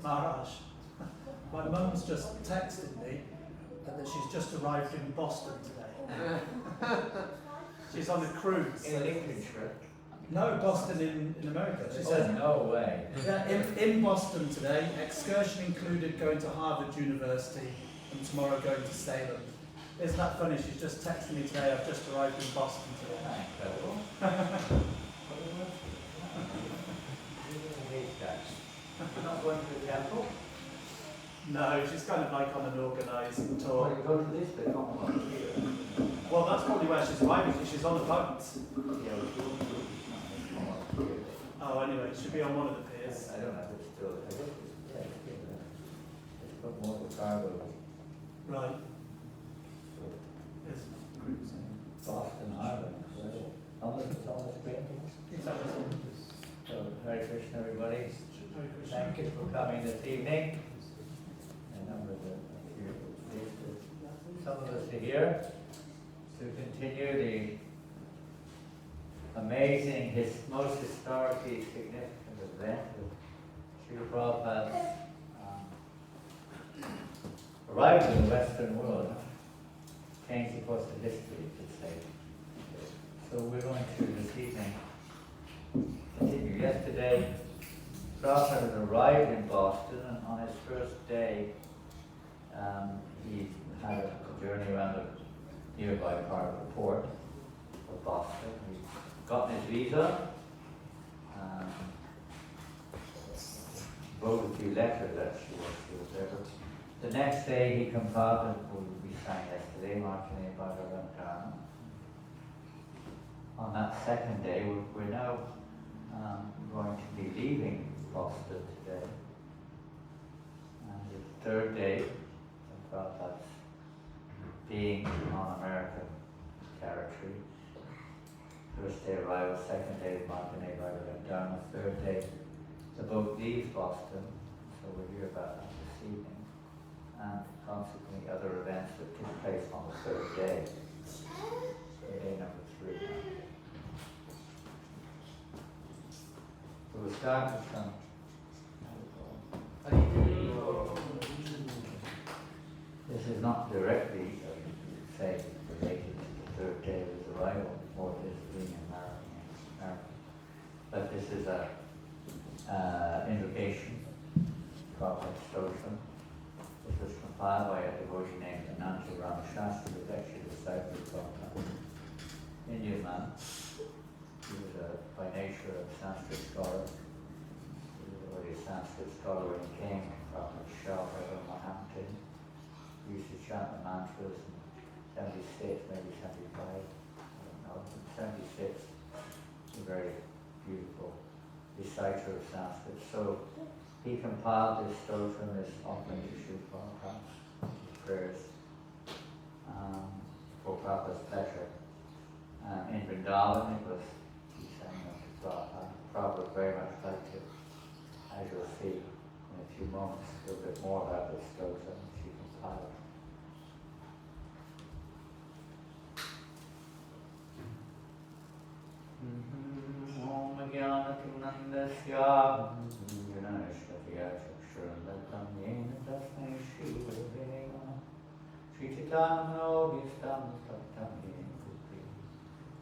Maharaj, my mum's just texted me that she's just arrived in Boston today. She's on a cruise. In Lincolnshire? No, Boston in America. She said, no way. Yeah, in Boston today, excursion included going to Harvard University and tomorrow going to Salem. Isn't that funny? She's just texted me today, I've just arrived in Boston today. Incredible. You're not going to the temple? No, she's kind of like on an organised tour. Well, you go to this bit, not one here. Well, that's probably where she's arriving. She's on a boat. Yeah, Oh, anyway, it should be on one of the piers. I don't know if it's still. I guess it's got more of a cargo. Right. Yes. Boston, Ireland. On the screen. So, Hare Krishna, everybody. Thank you for coming this evening. A number of some of us are here to continue the amazing, most historically significant event of Srila Prabhupada's arrival in the Western world, changed the course of history, you could say. So we're going to this evening continue. Yesterday, Prabhupada had arrived in Boston, and on his first day, he had a journey around a nearby part of the port of Boston. He'd gotten his visa, wrote a few letters that she was there. But the next day he comes out, and we sang yesterday, Martine Bhagavan. On that second day, we're now going to be leaving Boston today. And the third day of Prabhupada's being on American territory. First day arrival, second day Martine Bhagavan, third day the boat leaves Boston, so we'll hear about that this evening. And consequently other events that took place on the third day. Day number 3. So we'll start with some. This is not directly, say, related to the third day of his arrival, or his being in America. But this is a invocation, Prophet Stosham. This was compiled by a devotee named Janānanda Goswami, who was actually a disciple of Prabhupada, Indian man. He was by nature a Sanskrit scholar. He was already a Sanskrit scholar when he came from a shop over in Manhattan. He used to chant the mantras in 76, maybe 75, I don't know, 76. A very beautiful reciter of Sanskrit. So he compiled this stotra, this offering to Srila Prabhupada, his prayers, for Prabhupada's pleasure. In Vrindavan, he sang them to Prabhupada. Prabhupada would very much like to, as you'll see in a few moments, a little bit more about this stotra which he compiled. Om Jnanatinandasya Gunanashvatya Chakshuralatam Yena Tasmai Shri Gurave Namaha Shri Chaitanya Bhistam Saptam Yena Bhuti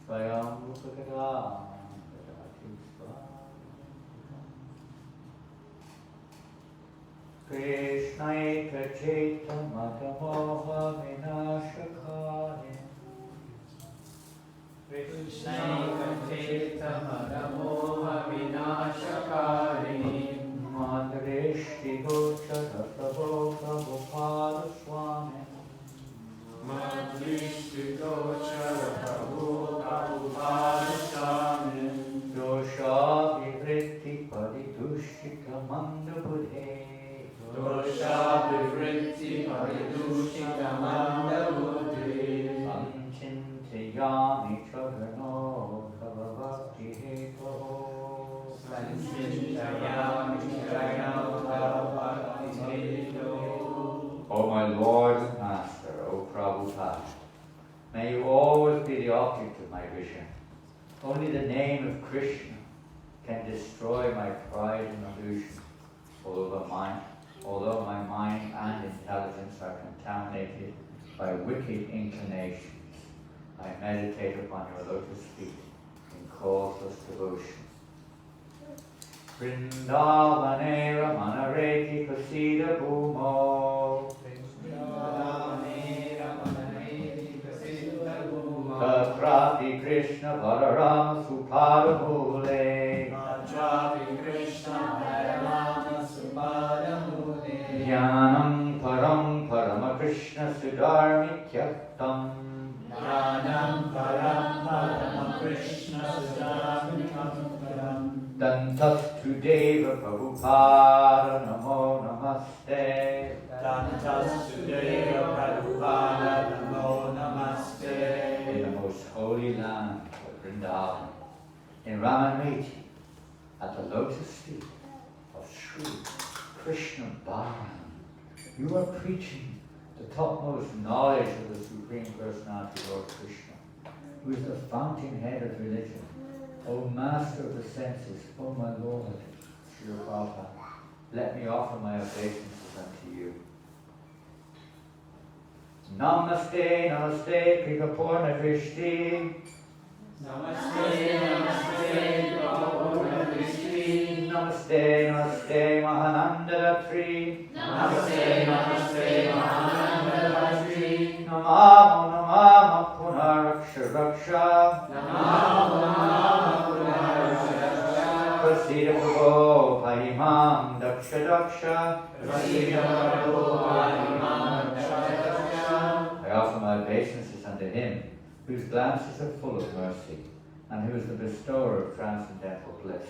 Svayam Rupakadam Dadati Svayam Krishna Eka Chaitanya Vinashakare Krishna Chaitanya Vinashakari Madhrishti Gochara Prabhupada Swami Madhrishti Gochara Prabhupada Swami Dosha Vivritti Paridushika Mandabudhe Dosha Vivritti Paridushika Mandabudhe Yami Charano Kavavakti Heto Sanchintayami Charano Kavavakti Heto. O my Lord and Master, O Prabhupada, may you always be the object of my vision. Only the name of Krishna can destroy my pride and illusion, although my mind and intelligence are contaminated by wicked inclinations. I meditate upon your lotus feet in causeless devotion. Vrindavane Ramanareti Pasida Bhumo Tatrati Krishna Balarama Supadamule Jnanam Param Parama Krishna Sudarmikyaktam Jnanam Param Parama Krishna Sudhamikam Dantastu Deva Prabhupada Namo Namaste Dantastu Deva Prabhupada Namo Namaste. In the most holy land of Vrindavan, in Ramanriti, at the lotus feet of Sri Krishna Balaram, you are preaching the topmost knowledge of the Supreme Personality Lord Krishna, who is the fountainhead of religion, O Master of the senses, O my Lord, Srila Prabhupada, let me offer my obeisances unto you. Namaste, Namaste, Kripapurna Drishti. Namaste, Namaste, Prabhupada Drishti. Namaste, Namaste, Mahananda Datri. Namaste, Namaste, Mahananda Datri. Namamo, Namamo, Punaraksha Raksha. Namamo, Namamo, Punaraksha Raksha. Prasida Prabhu, Pahimam, Daksha Daksha. Prasida Prabhu, Pahimam, Daksha Daksha. I offer my obeisances unto him, whose glances are full of mercy, and who is the bestower of transcendental bliss.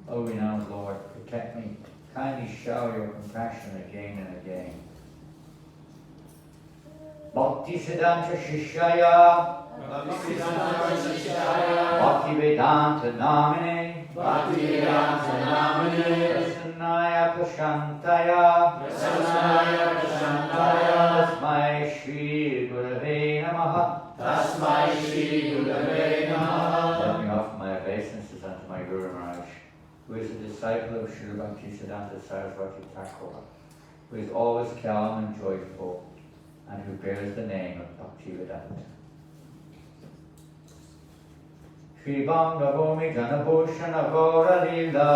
O renowned Lord, protect me. Kindly shower your compassion again and again. Bhakti Siddhanta Shishaya, Bhakti Vedanta Namine, Bhakti Vedanta Namine, Prasanaya Prashantaya, Prasanaya Prashantaya, Tasmai Shri Gurave Namaha. Tasmai Shri Gurave Namaha. Let me offer my obeisances unto my Guru Maharaj, who is a disciple of Srila Bhaktisiddhanta Saraswati Thakur, who is always calm and joyful, and who bears the name of Bhaktivedanta. Shri Bhumi Janabhushana Gaura Lila,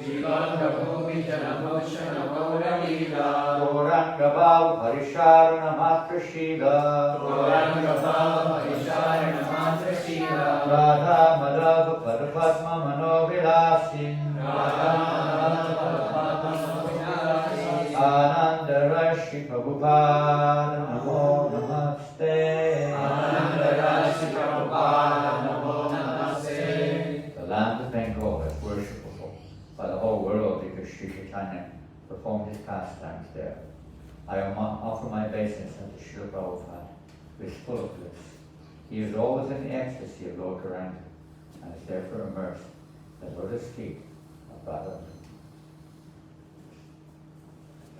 Shri Bhumi Janabhushana Gaura Lila, Gauranga Bhav Parisharana Matra Shila, Gauranga Bhav Parisharana Matra Shila, Radha Madhava Parapadma Manovilasin Ananda Rashi Prabhupada Namo Namaste The land of Bengal is worshipable by the whole world because Sri Chaitanya performed his pastimes there. I offer my obeisance unto Srila Prabhupāda, who is full of bliss. He is always in the ecstasy of Lord Gauranga and is therefore immersed in the lotus feet of Bhagavan.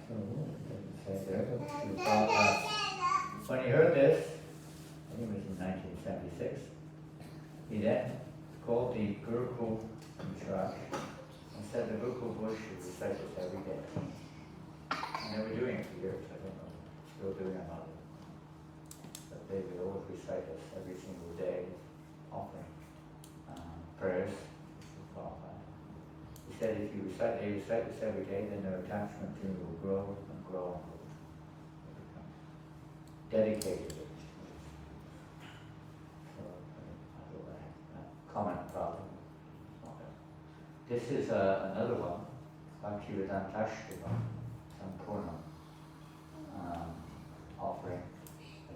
So, say there, but Srila Prabhupada, when he heard this, I think it was in 1976, he then called the Gurukul in charge and said the Gurukul bush should recite this every day. And they were doing it for years, I don't know, still doing it now. But they would always recite this every single day, offering prayers. He said if you recite this every day, then their attachment to you will grow and grow and grow. They become dedicated to it. So, comment problem. This is another one, Bhaktivedanta Sampurna offering.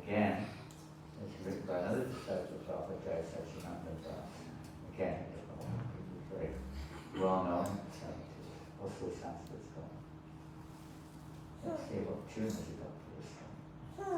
Again, it's written by another disciple of Prabhupada, Janānanda Goswami. Again, it's very well known. It's also a Sanskrit song. Let's see what tune is it up to this one.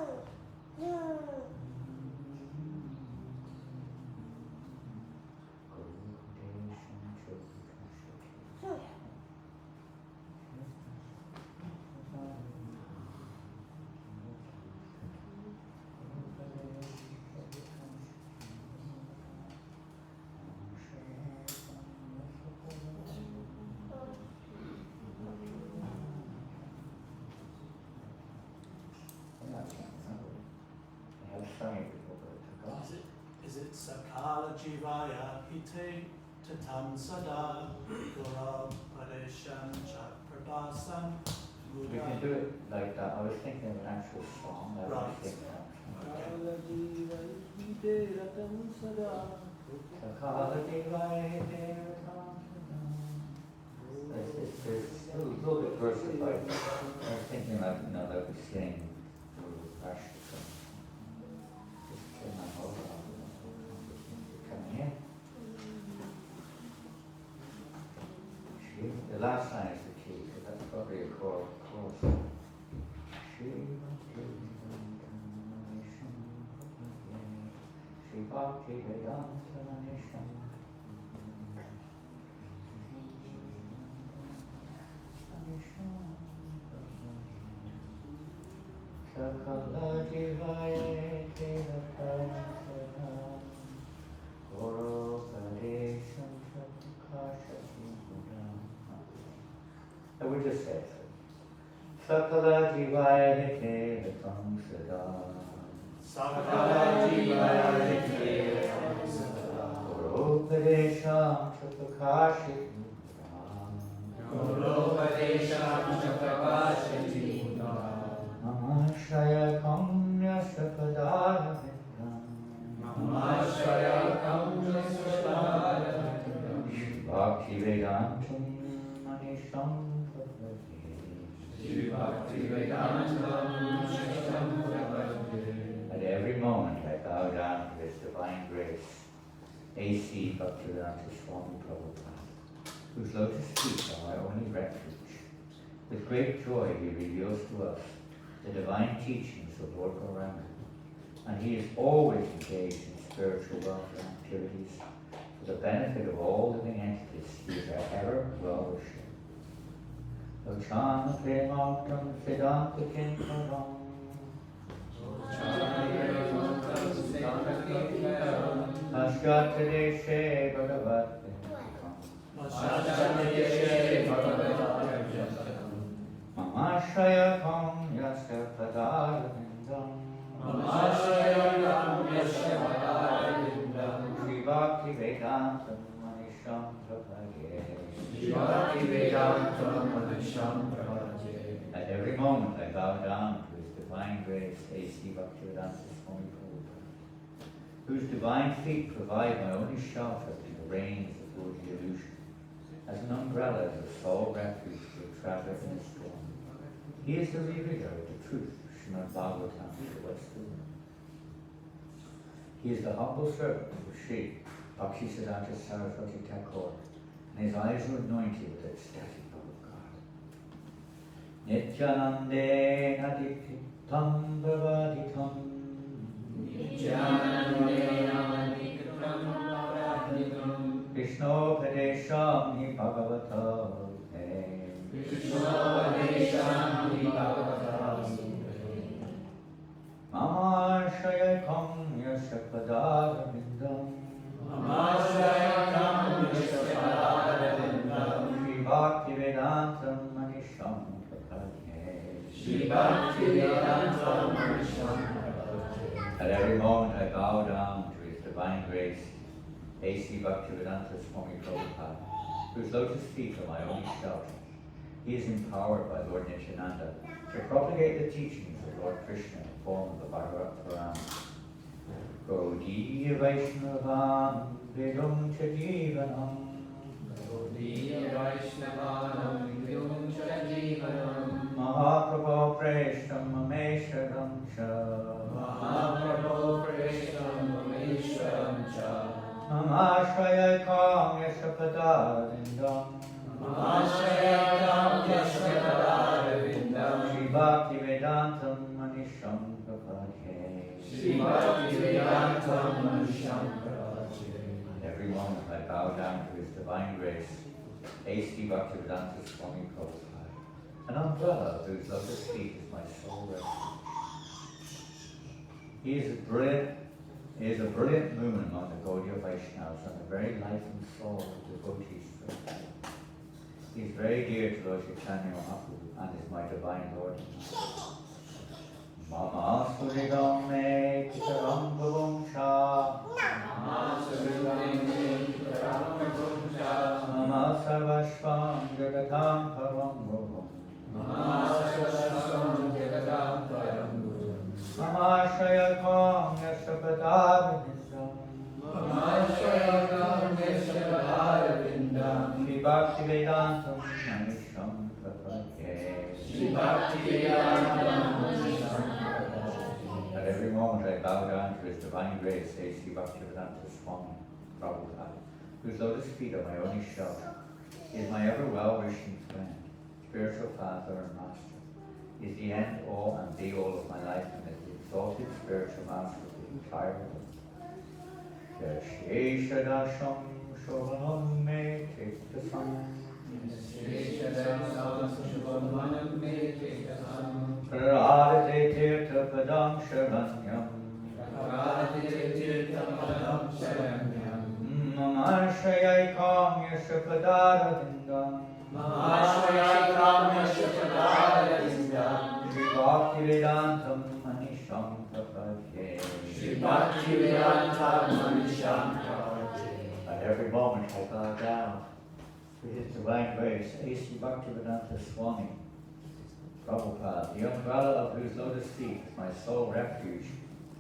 Is it Sakala Jivaya Hite Tatam Sada Gura Padesham Chakrabasam? We can do it like that. I was thinking of an actual song. I was thinking of it's a little bit versified. I was thinking like, that we sing actual song. Just turn my mobile off. Coming in. The last line is the key, because that's probably a chorus. Shri Bhakti Vedanta Manisham Sakala Jivaya Tela Prasada Guru Padesham Satukashati Buddham. I would just say so. Sakala Jivaya Tela Prasada Sakala Jivaya Tela Guru Padesham Satukashati Guru Padesham Satukashati Namashaya Kamya Sapadaya Namashaya Kamya Sapadaya Bhakti Vedantam Manisham Prabhati Shri Bhakti Vedanta Manisham Prabhati. At every moment I bow down to His divine grace, A.C. Bhaktivedanta Swami Prabhupāda, whose lotus feet are our only refuge. With great joy He reveals to us the divine teachings of Lord Gauranga, and He is always engaged in spiritual welfare activities for the benefit of all living entities He is our ever well-wisher. Lochana Premaktam Siddhanta Kinkaram Ashgatadeshe Bhagavat Mamashayakam Yasya Padaya Vindam Shri Bhakti Vedantam Manisham Prabhati. At every moment I bow down to His divine grace, A.C. Bhaktivedanta Swami Prabhupāda, whose divine feet provide my only shelter from the rains of worldly illusion, as an umbrella is a sole refuge for a traveler in a storm. He is the revealer of the truth, Srimad Bhagavatam, the West Wind. He is the humble servant of Sri Bhaktisiddhanta Saraswati Thakur, and his eyes are anointed with the ecstatic love of God. Nityanande nadikritam bhavaditam Krishno Padesham hi Bhagavata Mama Shayakam Yashapadara Vindam Shri Bhakti Vedantam Manisham At every moment I bow down to His divine grace, A.C. Bhaktivedanta Swami Prabhupāda, whose lotus feet are my only shelter. He is empowered by Lord Nityananda to propagate the teachings of Lord Krishna in the form of the Bhagavad Purana. Gaudiya Vaishnavam Vidum Chajivanam Mahaprabhu Preshtam Mameshwaram Cha Mamashayakam Yashapadavindam Shri Bhakti Vedantam Manisham Prabhate. Every moment I bow down to His divine grace, A.C. Bhaktivedanta Swami Prabhupāda, an umbrella whose lotus feet is my sole refuge. He is a brilliant moon among the Gaudiya Vaishnavas and the very life and soul of devotees. He is very dear to Lord Chaitanya Mahaprabhu and is my divine Lord. Mama Suridam Me Pitaram Bhavamsha Mama Sarvashvam Jagatam Param Bhavam Mama Shayakam Yashapadavindam Shri Bhakti Vedantam Manisham Prabhate. At every moment I bow down to His divine grace, A.C. Bhaktivedanta Swami Prabhupāda, whose lotus feet are my only shelter. He is my ever well-wishing friend, spiritual father and master. He is the end all and be all of my life and is the exalted spiritual master of the entire world. Yasheshadasham Shovanam Me Tiktasam Pradite Tirtha Padam Sharanyam Mamashayakam Yashapadavindam Shri Bhakti Vedantam Manisham Prabhate. At every moment I bow down to His divine grace, A.C. Bhaktivedanta Swami Prabhupāda, the umbrella of whose lotus feet is my sole refuge,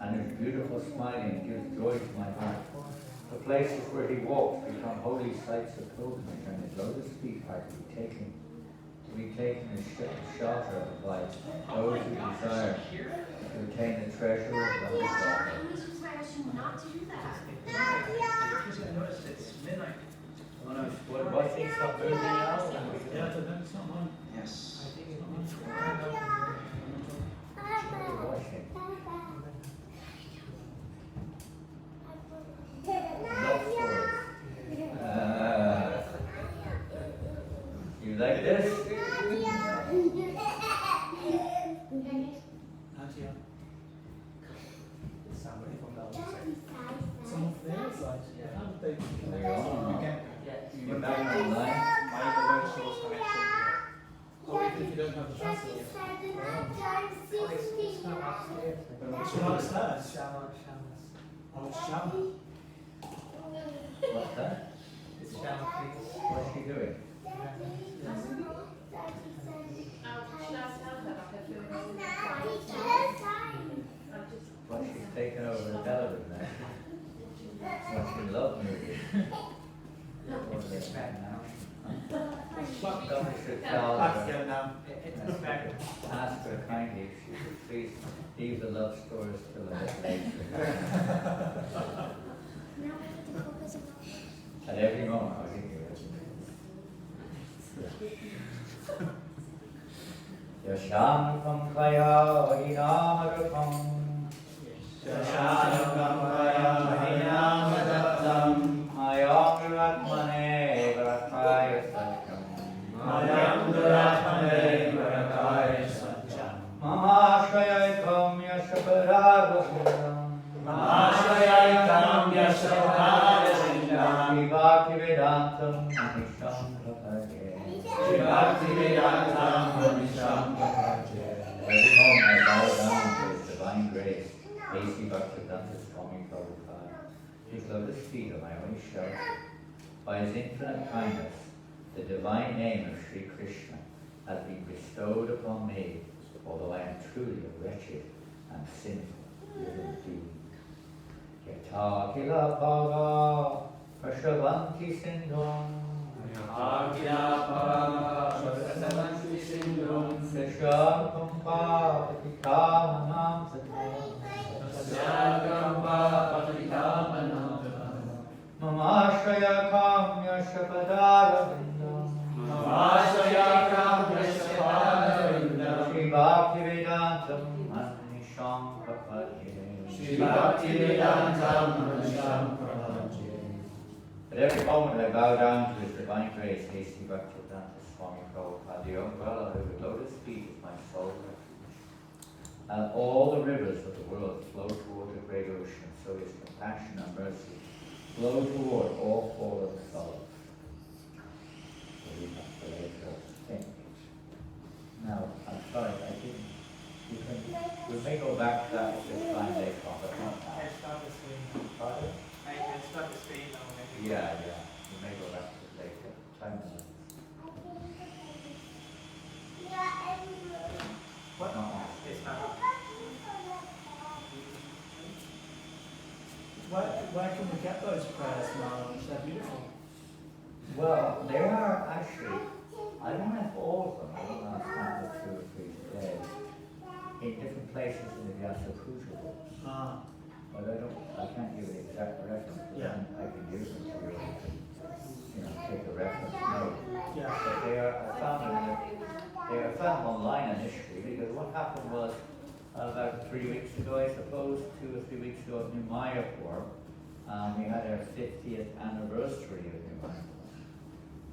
and whose beautiful smiling gives joy to my heart. The places where He walks become holy sites of pilgrimage, and His lotus feet are to be taken as shelter by those who desire to attain the treasure of love God. Not to do that. It's midnight. What things stop moving now? Yeah, to them, someone. Yes. Watching. You like this? Somebody from the Some of their side. How did they? There you are. You're back online. My source connection. Oh, even if you don't have the translator. It's from upstairs. Oh, it's Shama. What's that? What's she doing? Well, she's taken over the television now. movie. What do they expect now? Someone should tell Back her, again now. ask her kindly if she would please leave the love stories till a bit later. At every moment, I'll give you it. Yashantam kaya hinamagattam. Yashantam kaya hinamagattam. Mayam duratmane varakaya satyam. Mayam duratmane varakaya satyam. Mahashrayakam yashapadagosindam. Mahashrayakam yashapadagosindam. Vivaktivedantam anisham prapade. Bhaktivedantam Manisham Prabhupāda. Every moment I bow down to His divine grace, A.C. Bhaktivedanta Swami Prabhupāda. His lotus feet are my only shelter. By His infinite kindness, the divine name of Sri Krishna has been bestowed upon me, although I am truly a wretched and sinful little being. Yata kila bhava prashavanti sindham. Mamashayakam yashapadāravindam. Shri Bhaktivedantam Manisham Prabhupāda. At every moment I bow down to His divine grace, A.C. Bhaktivedanta Swami Prabhupāda. The umbrella of His lotus feet is my sole refuge. And all the rivers of the world flow toward the great ocean, so His compassion and mercy flow toward all fallen souls. So we have to later think. Now, I'm sorry, I didn't. We may go back to that if there's time later on, but not now. Pardon? Yeah, we may go back to it later. Time now. What? No. Where can we get those prayers now? They're beautiful. Well, they are actually, I don't have all of them, I don't know, it's kind of 2 or 3 today, in different places in the Vyasa Puja books. Ah, But I can't give an exact reference, but Yeah. I can use them for you, take a reference note. yeah. But they are found online initially, because what happened was, about 3 weeks ago, I suppose, 2 or 3 weeks ago at New Mayapur, we had our 50th anniversary of New Mayapur.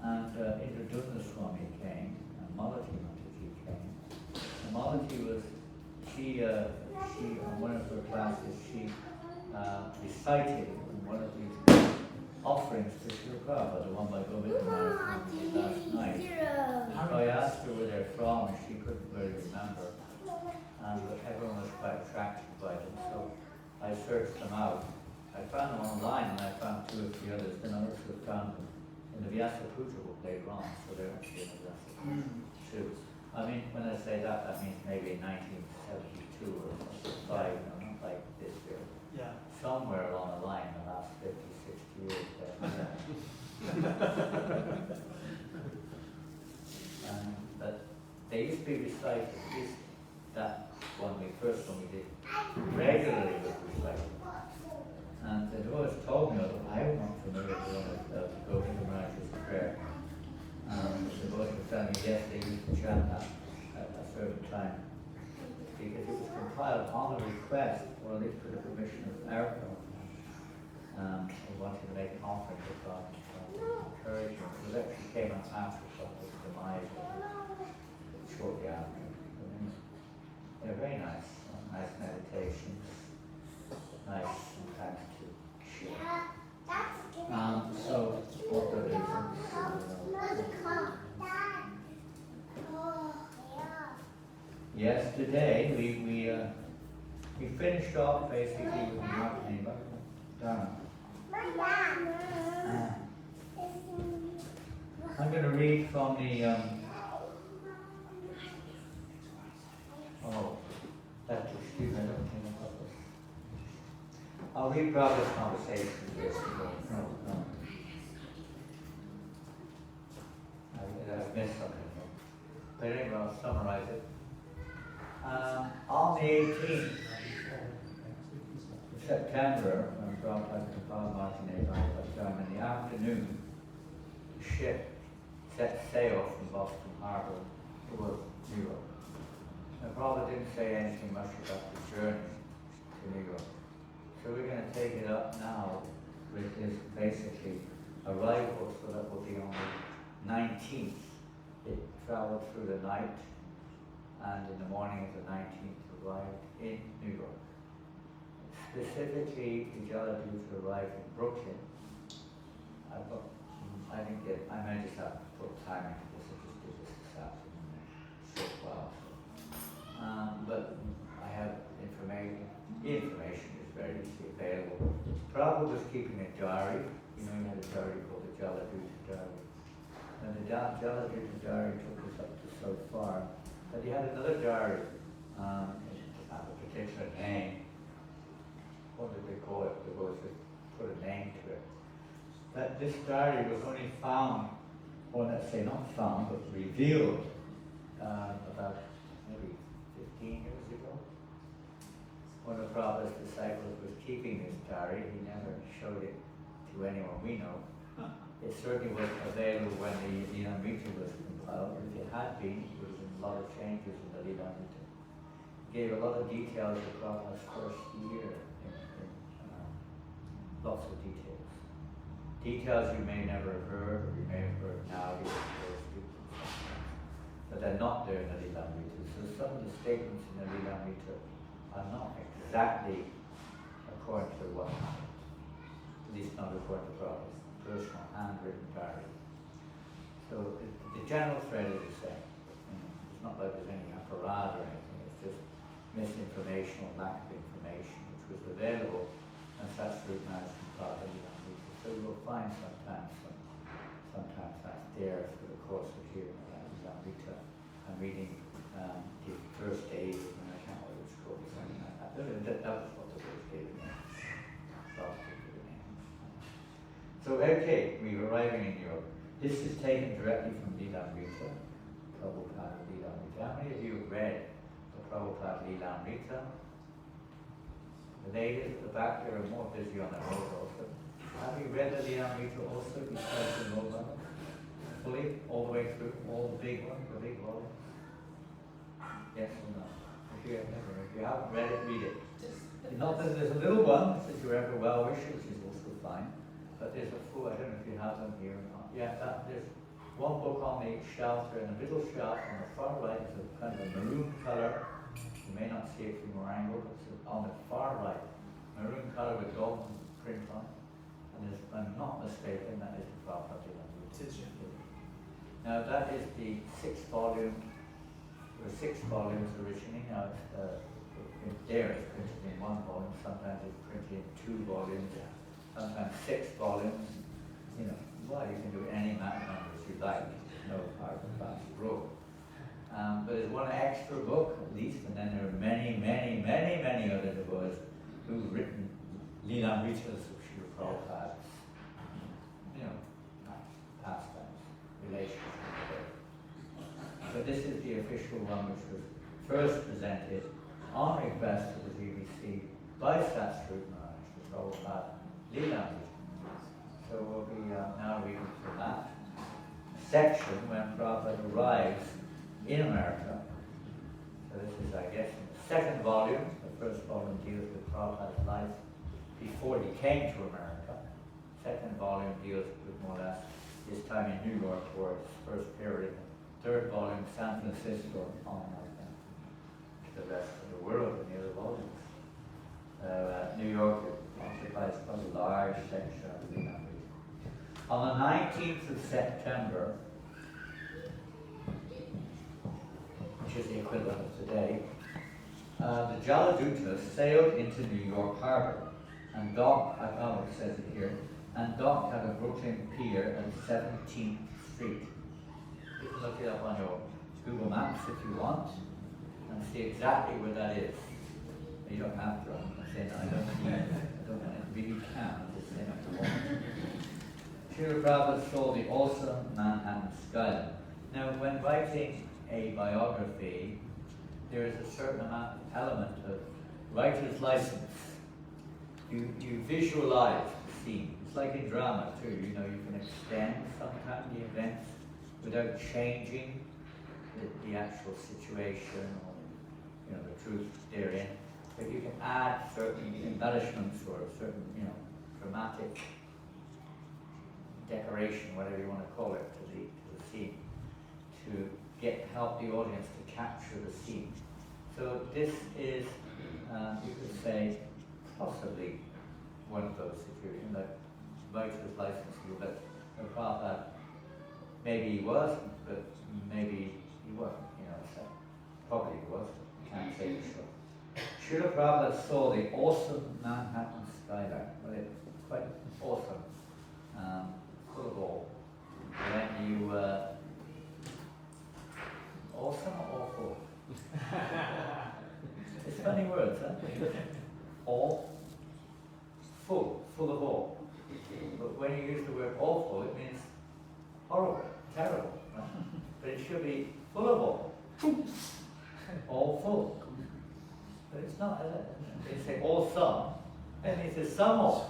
And Janānanda Goswami came, and Malati Mataji came. And Malati was, she on one of her classes, she recited one of these offerings to Srila Prabhupāda, the one by Govinda Maharaj last night. So I asked her where they're from, and she couldn't really remember. But everyone was quite attracted by them, so I searched them out. I found them online, and I found 2 or 3 others. Then I also found them in the Vyasa Puja book later on, so they're actually in the Vyasa Puja too. I mean, when I say that, that means maybe 1972 or 75, not like this year. Yeah. Somewhere along the line, in the last 50, 60 years. But they used to be recited. That one, the first one we did regularly was recited. And the devotees told me, although I was not familiar with the one that Govinda Maharaj's prayer. The devotees were telling me, yes, they used to chant that at a certain time. Because it was compiled on a request, or at least for the permission of our Prabhupada. We wanted to make an offering to God, encouragement. It actually came out after Prabhupada's demise, shortly after. They're very nice, nice meditations, nice sometimes to share. So, what the reasons? Yes, today we finished off basically with the marketing. I'm going to read from the. Excuse me, I don't think I'll read Prabhupada's conversation yesterday. No, missed something. But anyway, I'll summarize it. On the 18th of September, when Prabhupada and Prabhupada Martinez was down in the afternoon, the ship set sail from Boston Harbor towards New York. Now, Prabhupada didn't say anything much about the journey to New York. So we're going to take it up now with his basically arrival, so that will be on the 19th. It traveled through the night, and in the morning of the 19th arrived in New York. Specifically, the Jaladuta arrived in Brooklyn. I may just have to put time into this. I just did this afternoon in a short while. But I have information. The information is very easily available. Prabhupada was keeping a diary. You know, he had a diary called the Jaladuta diary. And the Jaladuta diary took us up to so far. But he had another diary, a particular name. What did they call it? They was just put a name to it. That this diary was only found, or let's say not found, but revealed about maybe 15 years ago. One of Prabhupada's disciples was keeping this diary. He never showed it to anyone we know. It certainly was available when the Lilamrita was compiled. If it had been, there would have been a lot of changes in the Lilamrita. Gave a lot of details of Prabhupada's first year, lots of details. Details you may never have heard, or you may have heard now, but they're not there in the Lilamrita. So some of the statements in the Lilamrita are not exactly according to what happened, at least not according to Prabhupada's personal handwritten diary. So the general thread is the same. It's not like there's any apparat or anything, it's just misinformation or lack of information which was available and such scrutinized from Prabhupada. So you will find sometimes that's there through the course of hearing Lilamrita. I'm reading the first days, and I can't remember what it's called, something like that. That was what the first days meant. So, okay, we're arriving in Europe. This is taken directly from Lilamrita, Prabhupada Lilamrita. How many of you have read the Prabhupada Lilamrita? The ladies at the back there are more busy on their mobiles. Have you read the Lilamrita also besides the mobile? Fully, all the way through, all the big ones, the big volumes? Yes or no? If you haven't read it, read it. Not that there's a little one, if you're ever well wishes, which is also fine. But there's a full, I don't know if you have them here or not. Yeah, there's one book on the shelf there, in the middle shelf on the far right is a kind of a maroon color. You may not see it from your angle, but it's on the far right. Maroon color with golden print on it. And if I'm not mistaken, that is the Prabhupada Lilamrita. Now that is the 6th volume. There were 6 volumes originally. Now it's printed in 1 volume. Sometimes it's printed in 2 volumes. Sometimes 6 volumes. You know, well, you can do any amount of numbers you like. No hard and fast rule. But there's one extra book at least, and then there are many, many, many, many other devotees who've written Lilamritas of Srila Prabhupada's, pastimes, relations. But this is the official one which was first presented on request of the GBC by Satsrup Maharaj, Srila Prabhupada Lilamrita. So we'll be now reading from that section when Prabhupada arrives in America. So this is, I guess, in the 2nd volume. The 1st volume deals with Prabhupada's life before he came to America. 2nd volume deals with more or less his time in New York for his first period. 3rd volume, San Francisco, on to the rest of the world in the other volumes. New York occupies quite a large section of the Lilamrita. On the 19th of September, which is the equivalent of today, the Jaladuta sailed into New York Harbor and docked, I don't know it says it here, and docked at a Brooklyn pier at 17th Street. You can look it up on your Google Maps if you want and see exactly where that is. You don't have to, I'm saying I don't really can, I'm just saying at the moment. Srila Prabhupada saw the awesome Manhattan skyline. Now, when writing a biography, there is a certain element of writer's license. You visualize the scene. It's like in drama too, you can extend sometimes the events without changing the actual situation or the truth therein. But you can add certain embellishments or certain dramatic decoration, whatever you want to call it, to the scene, to help the audience to capture the scene. So this is, you could say, possibly one of those situations, like writer's license, but Prabhupada, maybe he was, but maybe he wasn't, so probably he was, can't say for sure. Srila Prabhupada saw the awesome Manhattan skyline. Well, it's quite awesome, full of awe. When you, awesome or awful? It's funny words, huh? Awe, full of awe. But when you use the word awful, it means horrible, terrible. Right? But it should be full of awe. Awful. But it's not. They say awesome, that means there's some awe.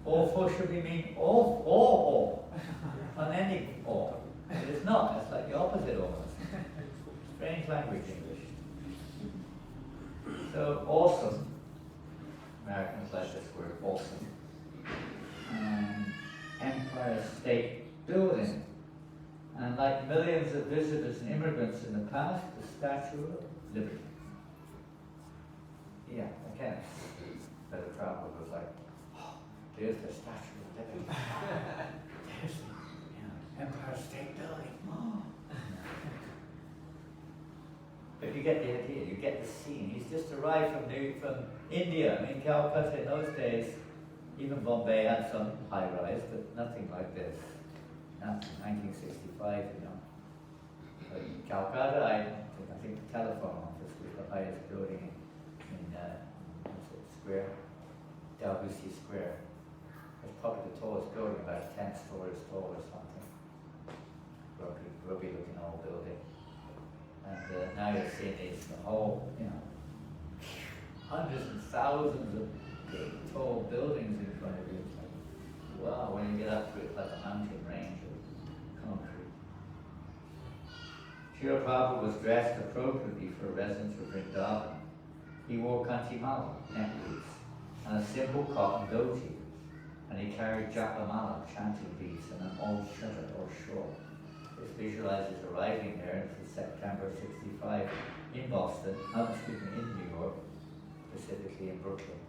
Awful should be mean awe. Unending awe. But it's not. It's like the opposite almost. Strange language, English. So awesome. Americans like this word, awesome. Empire State Building. And like millions of visitors and immigrants in the past, the Statue of Liberty. Yeah, again, the traveler was like, oh, there's the Statue of Liberty. There's the Empire State Building. Oh. But you get the idea, you get the scene. He's just arrived from India. I mean, Calcutta in those days, even Bombay had some high-rise, but nothing like this. Not 1965, But in Calcutta, I think the telephone office was the highest building in Square, Dalhousie Square. It's probably the tallest building, about 10 stories tall or something. Rugby-looking old building. And now you're seeing these whole, hundreds and thousands of big, tall buildings in front of you. It's like, wow, when you get up to it, it's like a mountain range of concrete. Srila Prabhupada was dressed appropriately for residents of Vrindavan. He wore kantimala, necklace, and a simple cotton dhoti, and he carried japamala, chanting beads, and an old shutter or shawl. This visualizes arriving there in September '65 in Boston, in New York, specifically in Brooklyn.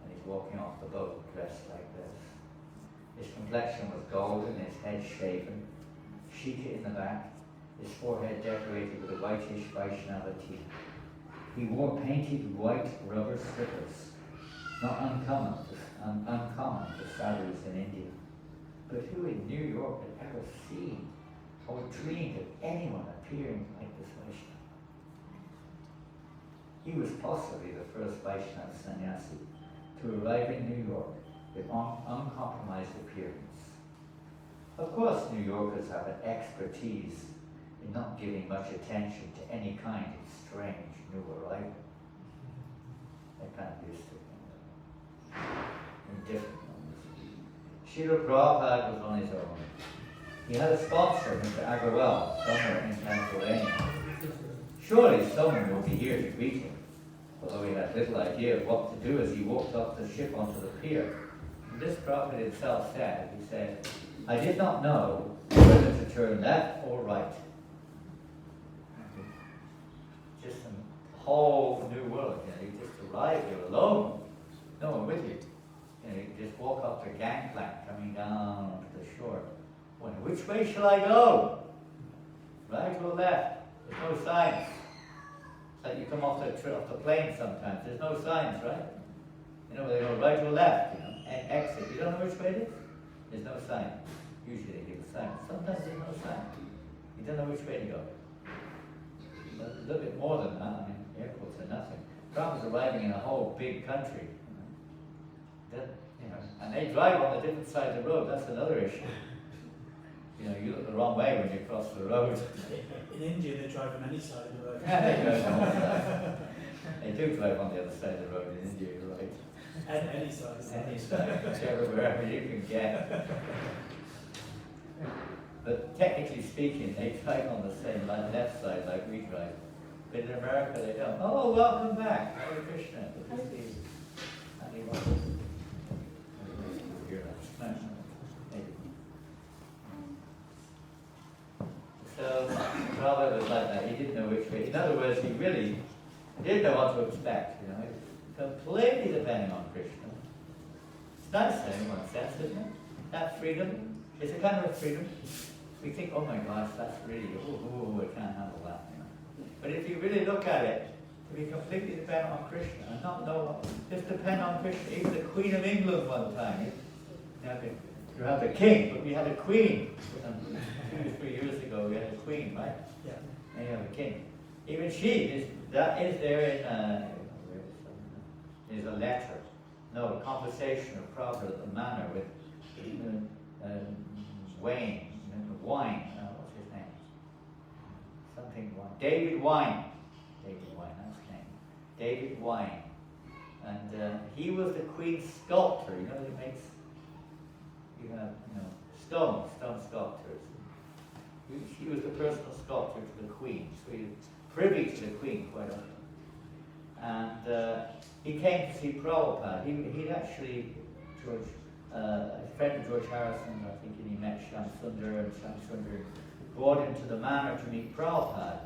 And he's walking off the boat dressed like this. His complexion was golden, his head shaven, shika in the back, his forehead decorated with a whitish Vaishnava tea. He wore painted white rubber slippers, not uncommon for sadhus in India. But who in New York had ever seen or dreamed of anyone appearing like this Vaishnava? He was possibly the first Vaishnava sannyasi to arrive in New York with uncompromised appearance. Of course, New Yorkers have an expertise in not giving much attention to any kind of strange new arrival. They're kind of used to it in different ones. Srila Prabhupada was on his own. He had a sponsor, Mr. Agarwal, somewhere in Pennsylvania. Surely someone will be here to greet him, although he had little idea of what to do as he walked off the ship onto the pier. And this prophet himself said, he said, I did not know whether to turn left or right. Just a whole new world. You just arrive, you're alone, no one with you. You just walk up the gangplank coming down onto the shore. Wonder, which way shall I go? Right or left? There's no signs. It's like you come off the plane sometimes. There's no signs, right? They go right or left, and exit. You don't know which way it is? There's no sign. Usually they give a sign. Sometimes there's no sign. You don't know which way to go. But a little bit more than that. I mean, airports are nothing. Problems arriving in a whole big country. And they drive on a different side of the road. That's another issue. You know, you look the wrong way when you cross the road. In India, they drive on any side of the road. They do drive on the other side of the road in India, you're right. Any side. Any side, whichever, wherever you can get. But technically speaking, they drive on the same left side like we drive. But in America, they don't. Oh, welcome back. Hare Krishna. Good to see you. So, Prabhupada was like that. He didn't know which way. In other words, he really didn't know what to expect. You know, it's completely depending on Krishna. It's nice in one sense, isn't it? That freedom. It's a kind of freedom. We think, oh my gosh, that's really, I can't handle that. You know. But if you really look at it, to be completely dependent on Krishna and not know, just depend on Krishna. Even the Queen of England one time, you have the king, but we had a queen. 2 or 3 years ago, we had a queen, right? Yeah. And you have a king. Even she is there in is a letter, no, a conversation of Prabhupada at the manor with Wayne, Wine, what's his name? Something Wine. David Wine. David Wine, that's his name. David Wine. And he was the queen's sculptor. You know, he makes, stone sculptures. He was the personal sculptor to the queen, so he was privy to the queen quite often. And he came to see Prabhupada. He'd actually, a friend of George Harrison, I think, and he met Shyam Sundar, and Shyam Sundar brought him to the manor to meet Prabhupada.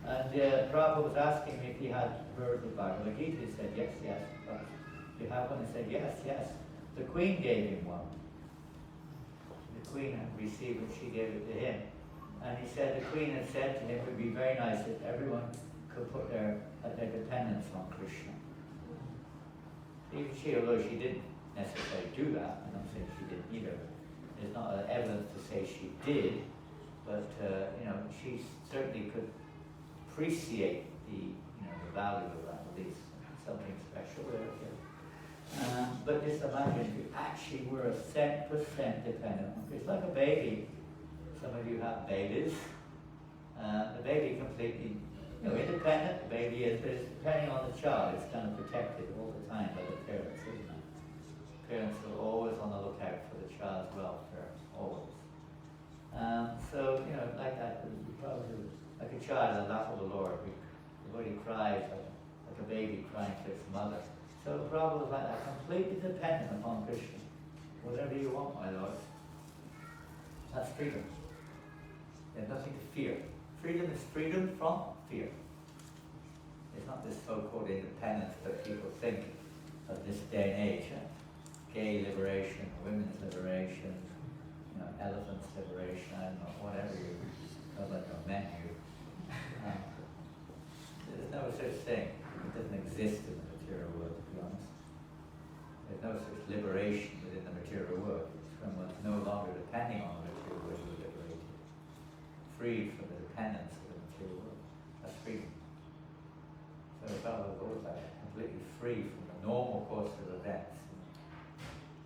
And Prabhupada was asking him if he had heard the Bhagavad Gita. He said, yes. You have one? He said, yes. The Queen gave him one. The Queen had received it, she gave it to him. And he said, the Queen had said to him, it would be very nice if everyone could put their dependence on Krishna. Even she, although she didn't necessarily do that, I'm not saying she didn't either. There's not evidence to say she did, but she certainly could appreciate the value of that, at least something special there. But just imagine if you actually were 100% dependent on Krishna. It's like a baby. Some of you have babies. The baby completely independent, the baby is, but it's depending on the child. It's kind of protected all the time by the parents, isn't it? Parents are always on the lookout for the child's welfare, always. Like that, probably like a child in the lap of the Lord. Everybody cries like a baby crying to its mother. So the problem is like that, completely dependent upon Krishna. Whatever you want, my Lord. That's freedom. There's nothing to fear. Freedom is freedom from fear. It's not this so-called independence that people think of this day and age. Gay liberation, women's liberation, elephants liberation, I don't know, whatever you call it, or menu. There's no such thing. It doesn't exist in the material world, to be honest. There's no such liberation within the material world. It's when one's no longer depending on the material world, you're liberated. Freed from the dependence of the material world. That's freedom. So if I was always like completely free from the normal course of events,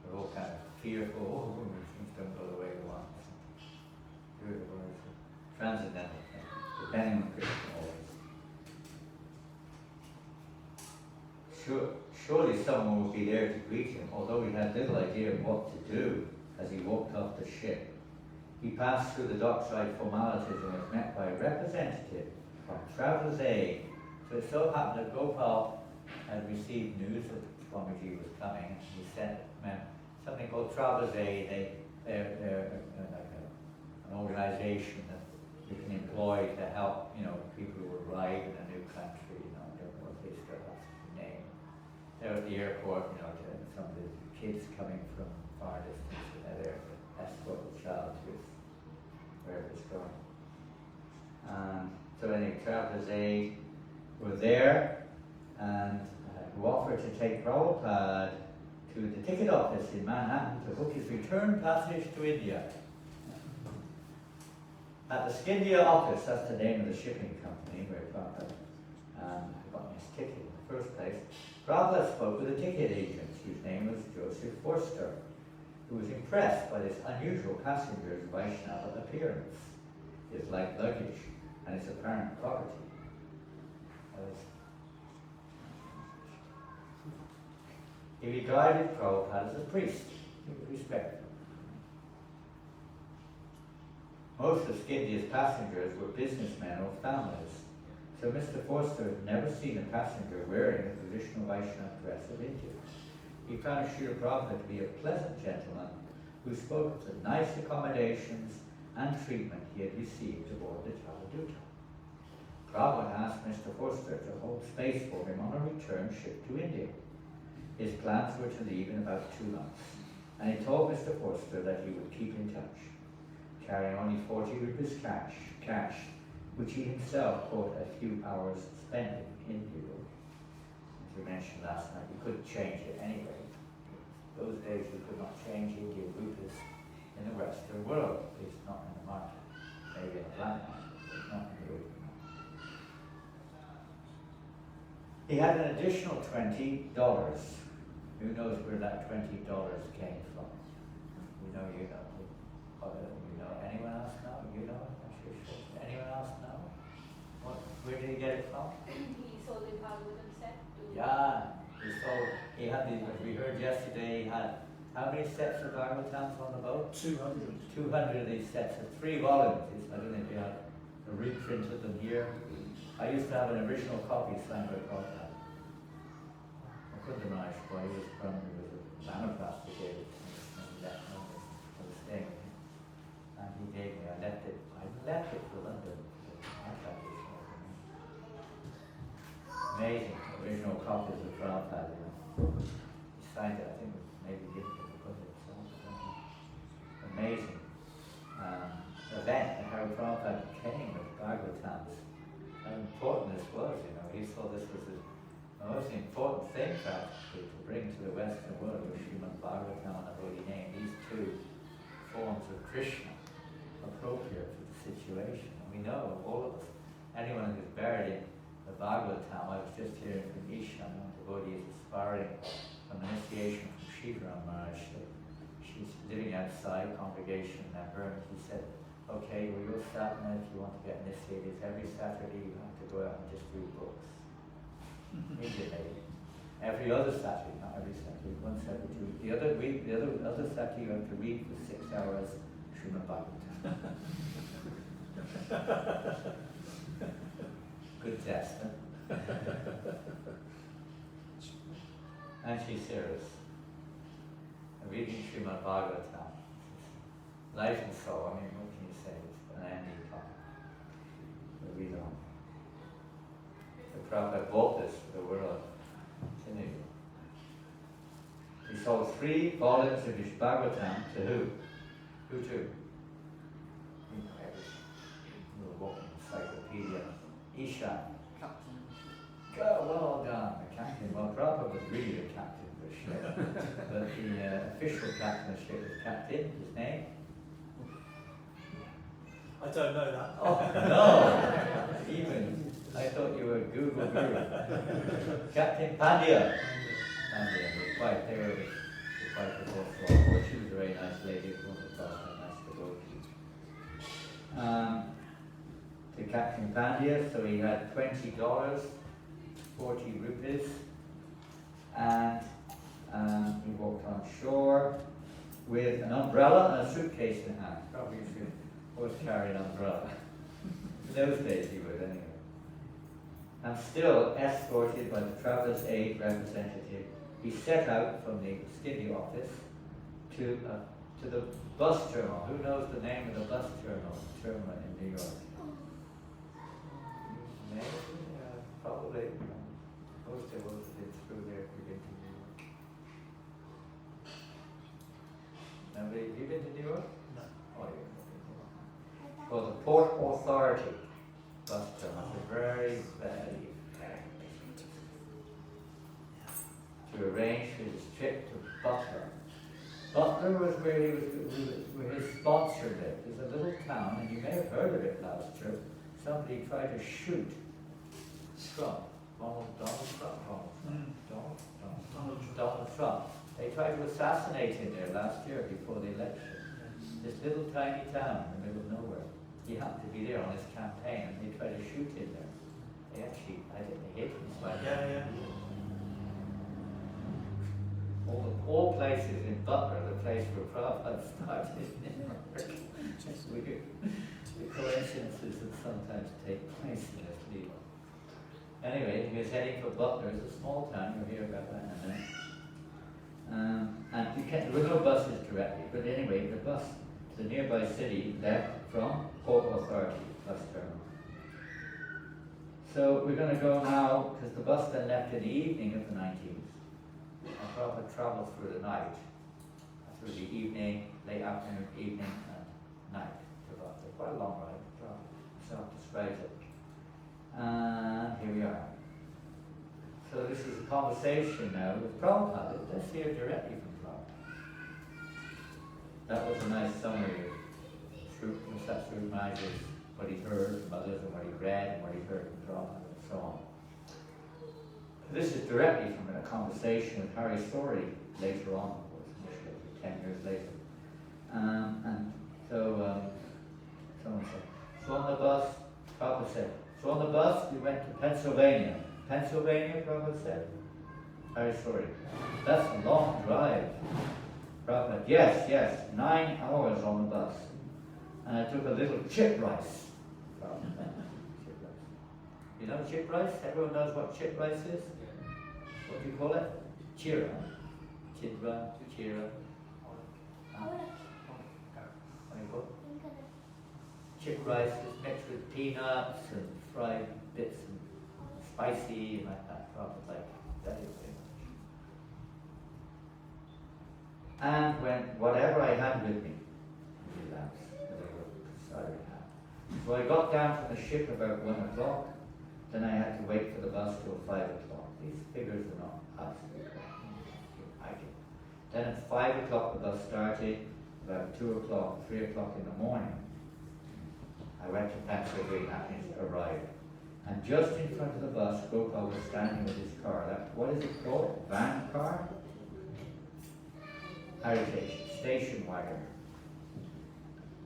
we're all kind of fearful, things don't go the way we want. Transcendental thing, depending on Krishna always. Surely someone would be there to greet him, although he had little idea of what to do as he walked off the ship. He passed through the dockside formalities and was met by a representative from Traveller's Aid. So it so happened that Gopal had received news that Swamiji was coming, and he sent something called Traveller's Aid. They're like an organization that you can employ to help people who arrive in a new country. I don't know if they still have the name. They're at the airport, some of the kids coming from far distance, they're there to escort the child to wherever it's going. So anyway, Traveller's Aid were there and who offered to take Prabhupada to the ticket office in Manhattan to book his return passage to India. At the Skindia office, that's the name of the shipping company where Prabhupada got his ticket in the first place, Prabhupada spoke with a ticket agent whose name was Joseph Forster. who was impressed by this unusual passenger's Vaishnava appearance, his light luggage, and his apparent poverty. He regarded Prabhupada as a priest. He was respectful. Most of Scindia's passengers were businessmen or families, so Mr. Forster had never seen a passenger wearing the traditional Vaishnava dress of India. He found Srila Prabhupada to be a pleasant gentleman who spoke of the nice accommodations and treatment he had received aboard the Jaladuta. Prabhupada asked Mr. Forster to hold space for him on a return ship to India. His plans were to leave in about 2 months, and he told Mr. Forster that he would keep in touch, carrying only 40 rupees cash, which he himself caught a few hours spending in Europe. As we mentioned last night, you couldn't change it anyway. Those days you could not change Indian rupees in the Western world, at least not in the market. Maybe in the black market, but not in the open market. He had an additional $20. Who knows where that $20 came from? You know. You know. Anyone else know? You know? Anyone else know? Where did he get it from? He sold the Bhagavatam set to... Yeah, he had these, as we heard yesterday, he had, how many sets of Bhagavatams on the boat? 200. 200 of these sets of 3 volumes. I don't know if you have a reprint of them here. I used to have an original copy signed by Prabhupada. I couldn't manage why he was from, he was a manifest who gave it to me, and he left me. I was staying with him. And he gave me, I left it for London. Amazing original copies of Prabhupada. He signed it, I think it was maybe given to Prabhupada himself. Amazing event, and how Prabhupada came with Bhagavatams. How important this was, He saw this was the most important thing practically to bring to the Western world was Srimad Bhagavatam and the Holy Name. These 2 forms of Krishna appropriate for the situation. And we know, all of us, anyone who's buried in the Bhagavatam, I was just hearing from Isha, one devotee is aspiring from initiation from Shiva Maharaj. She's living outside, congregation member, and she said, okay, well, your sadhana, if you want to get initiated, every Saturday you have to go out and just read books. Immediately. Every other Saturday, not every Saturday, once every 2 weeks. The other week, the other Saturday you have to read for 6 hours Srimad Bhagavatam. Good test, huh? And she's serious. Reading Srimad Bhagavatam. Life and soul, what can you say? It's an ending topic. We read on. The Prabhupada bought this for the world. Continue. He sold 3 volumes of his Bhagavatam to who? Who to? You know everything. You were walking encyclopedia. Isha. Well done, the captain. Well, Prabhupada was really the captain of the ship. But the official captain of the ship was Captain, his name? I don't know that. Oh, no! Even, I thought you were a Google guru. Captain Pandya. Pandya, his wife, they were his wife was also on board. She was a very nice lady, one of the nice devotees. To Captain Pandya, so he had $20, 40 rupees, and he walked on shore with an umbrella and a suitcase in hand. Probably you should always carry an umbrella. In those days he would anyway. And still escorted by the Traveller's Aid representative, he set out from the Skinny office to the bus terminal. Who knows the name of the bus terminal in New York? Maybe, probably. Most of us did through there to get to New York. Nobody, have you been to New York? No. Oh, you've been to New York. Well, the Port Authority bus terminal is very, very, very busy. To arrange for his trip to Butler. Butler was where his sponsor lived. There's a little town, and you may have heard of it last year. Somebody tried to shoot Trump, Donald Trump, They tried to assassinate him there last year before the election. This little tiny town in the middle of nowhere. He happened to be there on his campaign and they tried to shoot him there. They actually, I think they hit him. Yeah. All places in Butler, the place where Prabhupada started, it's weird. The coincidences that sometimes take place in this league. Anyway, he was heading for Butler. It's a small town, you'll hear about that in a minute. And there were no buses directly, but anyway, the bus to the nearby city left from Port Authority bus terminal. So we're going to go now, because the bus then left in the evening of the 19th. And Prabhupada travelled through the night, through the evening, late afternoon, evening, and night to Butler. Quite a long ride. Prabhupada self-describes it. And here we are. So this is a conversation now with Prabhupada. Let's hear directly from Prabhupada. That was a nice summary of Srila Maharaj's, what he heard from others and what he read and what he heard from Prabhupada and so on. This is directly from a conversation with Hari Sori later on, of course, initially, 10 years later. And so someone said, so on the bus, Prabhupada said, so on the bus we went to Pennsylvania. Pennsylvania, Prabhupada said. Very sorry. That's a long drive. Prabhupada, yes, 9 hours on the bus. And I took a little chip rice. Chip rice. You know chip rice? Everyone knows what chip rice is? What do you call it? Chira. Chidra, chira. Chip rice is mixed with peanuts and fried bits and spicy and like that. Probably like that is very much. And when whatever I had with me, so I got down from the ship about 1 o'clock. Then I had to wait for the bus till 5 o'clock. These figures are not absolutely correct. Then at 5 o'clock the bus started. About 2 o'clock, 3 o'clock in the morning, I went to Pennsylvania and arrived. And just in front of the bus, Gopal was standing with his car. What is it called? Van car? Heritage. Station wagon.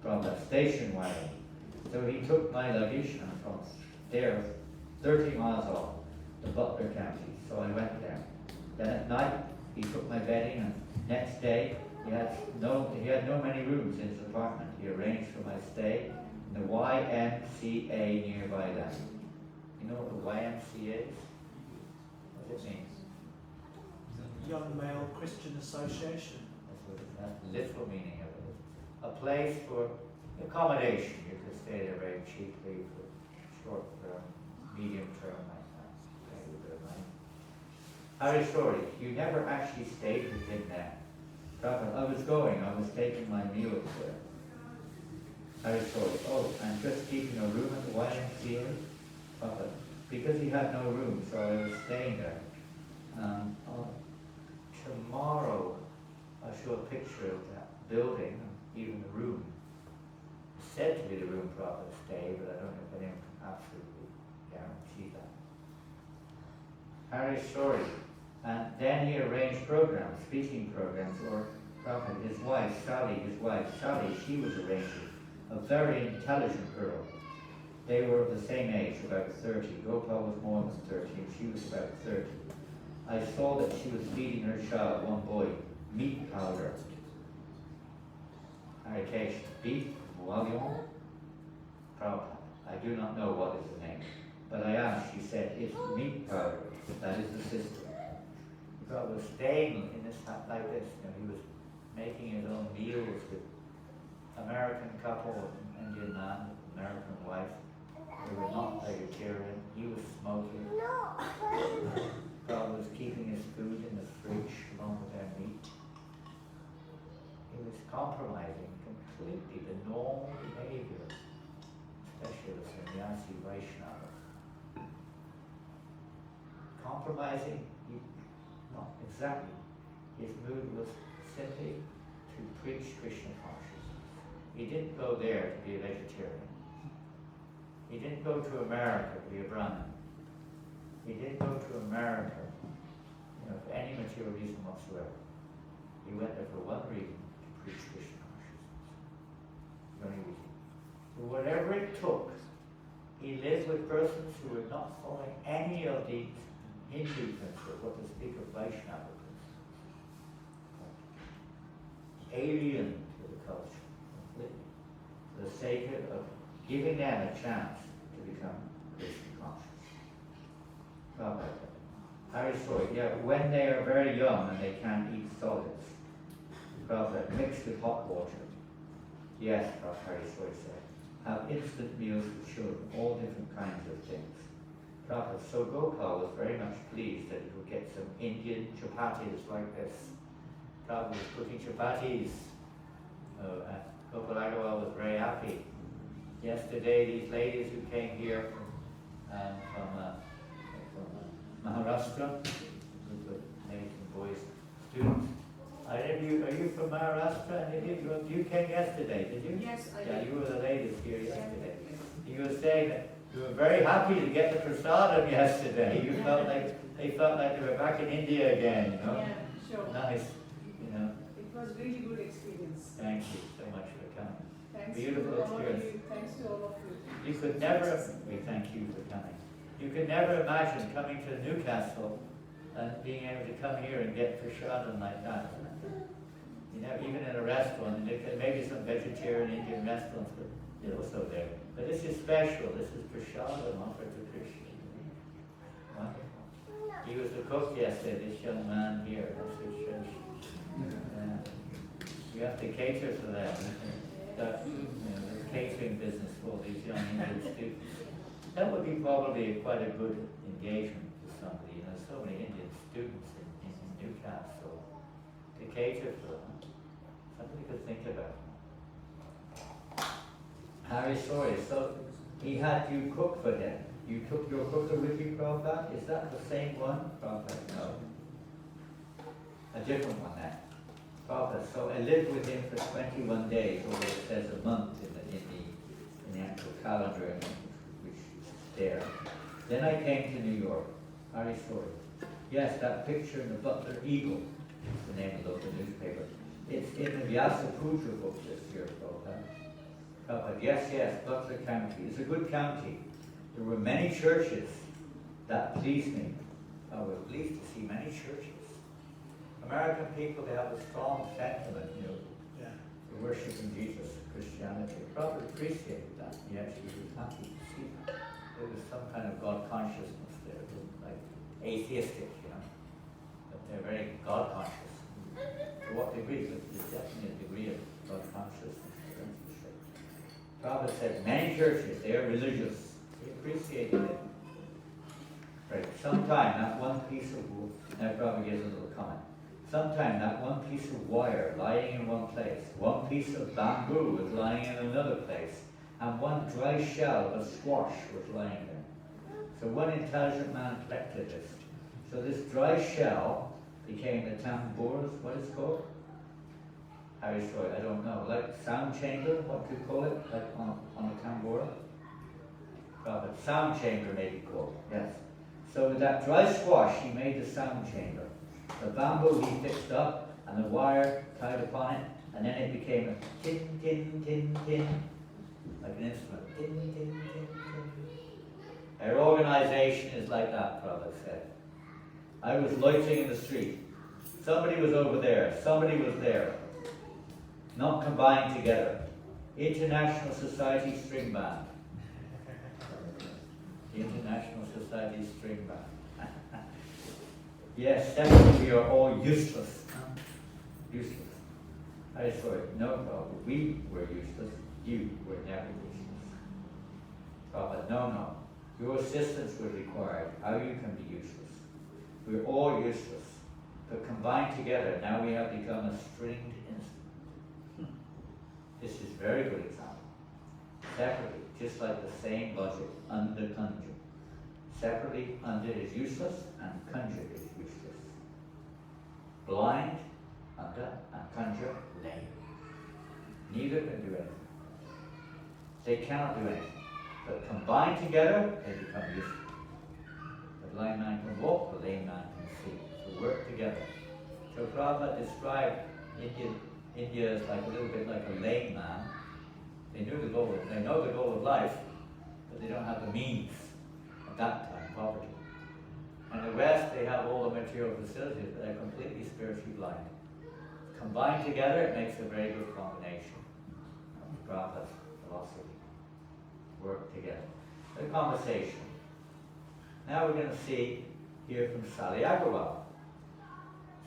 From the station wagon. So he took my luggage and from there, 30 miles off, to Butler County. So I went there. Then at night, he took my bedding, and next day, he had no many rooms in his apartment. He arranged for my stay in the YMCA nearby them. You know what the YMCA is? What does it mean? Young Male Christian Association. That's the literal meaning of it. A place for accommodation. You could stay there very cheaply for short term, medium term, like that. Pay a bit of money. Hari Sori, you never actually stayed with him then. I was taking my meals there. Hari Sori, and just keeping a room at the YMCA? Because he had no room, so I was staying there. Tomorrow, I'll show a picture of that building, even the room. It's said to be the room Prabhupada stay, but I don't know if anyone can absolutely guarantee that. Hari Sori. And then he arranged programs, speaking programs, or Prabhupada, his wife, Sally, she was arranging. A very intelligent girl. They were of the same age, about 30. Gopal was more than 30, and she was about 30. I saw that she was feeding her child, one boy, meat powder. Harikesh, beef, bouillon, Prabhupada. I do not know what is the name. But I asked, she said, it's meat powder. That is the system. Prabhupada was staying in this hut like this. He was making his own meals with American couple, Indian man, American wife. They were not vegetarian. He was smoking. Prabhupada was keeping his food in the fridge along with their meat. He was compromising completely the normal behavior, especially with sannyasi Vaishnava. Compromising, not exactly. His mood was simply to preach Krishna consciousness. He didn't go there to be a vegetarian. He didn't go to America to be a Brahmin. He didn't go to America, for any material reason whatsoever. He went there for one reason, to preach Krishna consciousness. The only reason. So whatever it took, he lived with persons who were not following any of the Hindu principles, what to speak of Vaishnava principles. Alien to the culture, completely. For the sake of giving them a chance to become Krishna conscious. Prabhupada. Hari story, yeah, when they are very young and they can't eat solids, Prabhupada, mixed with hot water. Yes, Hari story said. Have instant meals for children, all different kinds of things. Prabhupada, so Gopal was very much pleased that he would get some Indian chapatis like this. Prabhupada was cooking chapatis. Gopal Agarwal was very happy. Yesterday, these ladies who came here from Maharashtra, maybe some boys, students. Are you from Maharashtra? And you came yesterday, did you? Yes, I Yeah, did. you were the ladies here yesterday. Yes. You were saying that you were very happy to get the prasadam yesterday. You felt like they felt like they were back in India again, you know? Yeah, sure. Nice, you know. It was really good experience. Thank you so much for coming. Thanks Beautiful to all of experience. you. Thanks to all of you. You could never, we thank you for coming. You could never imagine coming to Newcastle and being able to come here and get prasadam like that. You know, even in a restaurant, and maybe some vegetarian Indian restaurants, but they're also there. But this is special. This is prasadam offered to Krishna. Wonderful. He was the cook yesterday, this young man here. That's his church. You have to cater for them. The catering business for all these young Indian students. That would be probably quite a good engagement for somebody. You know, so many Indian students in Newcastle to cater for them. Something to think about. Harry, sorry. So he had you cook for him. You took your cooker with you, Prabhupada? Is that the same one? Prabhupada, no. A different one then. Prabhupada. So I lived with him for 21 days, or it says a month in the actual calendar, which is there. Then I came to New York. Harry story. Yes, that picture in the Butler Eagle is the name of the local newspaper. It's in the Vyasa Puja book this year, Prabhupada. Yes, Butler County. It's a good county. There were many churches that pleased me. I was pleased to see many churches. American people, they have a strong sentiment, you know, for worshiping Jesus, Christianity. I probably appreciated that. He actually was happy to see that. There was some kind of God consciousness there. It wasn't like atheistic, you know, but they're very God conscious. To what degree? But there's definitely a degree of God consciousness. Prabhupada said many churches, they are religious. They appreciated it. Right. Sometime that one piece of wood, now Prabhupada gives a little comment. Sometime that one piece of wire lying in one place, one piece of bamboo was lying in another place, and one dry shell of a squash was lying there. So one intelligent man collected this. So this dry shell became the tambours, what is it called? Harry story, I don't know. Like sound chamber, what do you call it? Like on a tambura? But sound chamber may be called, yes. So with that dry squash, he made the sound chamber. The bamboo he fixed up, and the wire tied upon it, and then it became a tin, tin, tin, tin, like an instrument. Tin, tin, tin, tin. Our organization is like that, Prabhupada said. I was loitering in the street. Somebody was over there. Somebody was there. Not combined together. International Society String Band. The International Society String Band. Yes, definitely we are all useless. Useless. I swear, no problem. We were useless. You were never useless. But no. Your assistance was required. How you can be useless. We're all useless. But combined together, now we have become a stringed instrument. This is a very good example. Separately, just like the same logic, under Kunja. Separately, under is useless and Kunja is useless. Blind, under, and Kunja, lame. Neither can do anything. They cannot do anything. But combined together, they become useful. The blind man can walk, the lame man can see. So work together. So Prabhupada described India is like a little bit like a layman. They know the goal of life, but they don't have the means at that time, poverty. And the West, they have all the material facilities, but they're completely spiritually blind. Combined together, it makes a very good combination of Prabhupada's philosophy. Work together. The conversation. Now we're going to hear from Sally Agarwal.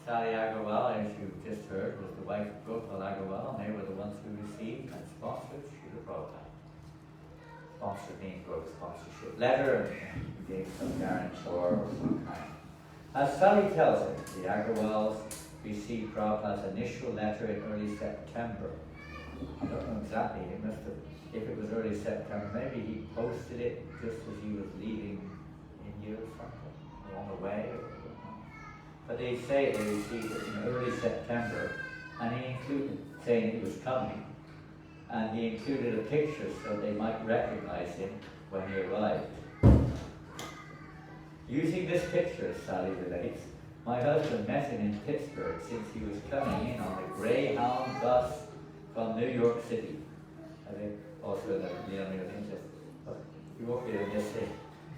Sally Agarwal, as you just heard, was the wife of Gopal Agarwal, and they were the ones who received and sponsored Srila Prabhupada. Sponsored means wrote a sponsorship letter and gave some guarantor of some kind. As Sally tells it, the Agarwals received Prabhupada's initial letter in early September. I don't know exactly, it must have, if it was early September, maybe he posted it just as he was leaving India or something, along the way. But they say they received it in early September, and he included, saying he was coming, and he included a picture so they might recognize him when he arrived. Using this picture, Sally relates, my husband met him in Pittsburgh since he was coming in on a Greyhound bus from New York City. I think also in the you won't be able to miss it.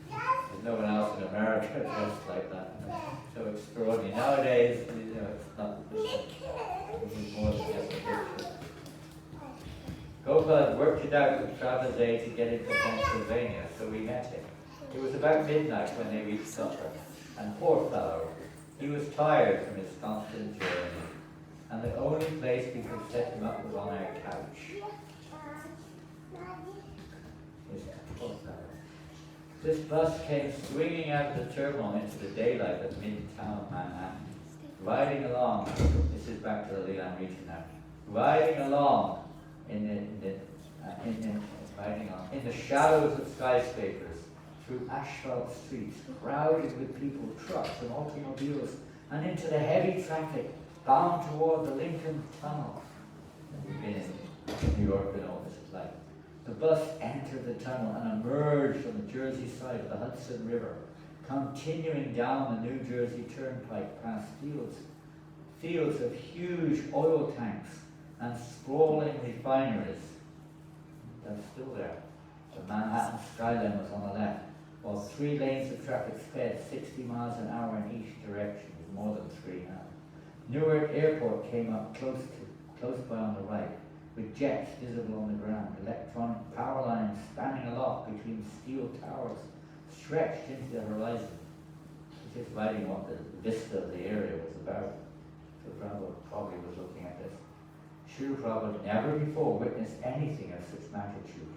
There's no one else in America dressed like that. So extraordinary. Nowadays, it's not, it's more than just a picture. Gopal had worked it out with Prabhupada's aid to get into Pennsylvania, so we met him. It was about midnight when they reached supper, and poor fellow, he was tired from his constant journey, and the only place we could set him up was on our couch. Poor fellow. This bus came swinging out of the terminal into the daylight of Midtown Manhattan, riding along. This is back to the Leland region now. Riding along in the shadows of skyscrapers, through asphalt streets, crowded with people, trucks and automobiles, and into the heavy traffic bound toward the Lincoln Tunnel. We've been in New York and all this is like. The bus entered the tunnel and emerged on the Jersey side of the Hudson River, continuing down the New Jersey Turnpike past fields of huge oil tanks and sprawling refineries. They're still there. The Manhattan skyline was on the left, while 3 lanes of traffic sped 60 miles an hour in each direction, with more than 3 now. Newark Airport came up close by on the right, with jets visible on the ground, electronic power lines spanning aloft between steel towers stretched into the horizon. He's just writing what the vista of the area was about. So Prabhupada probably was looking at this. Srila Prabhupada never before witnessed anything of such magnitude.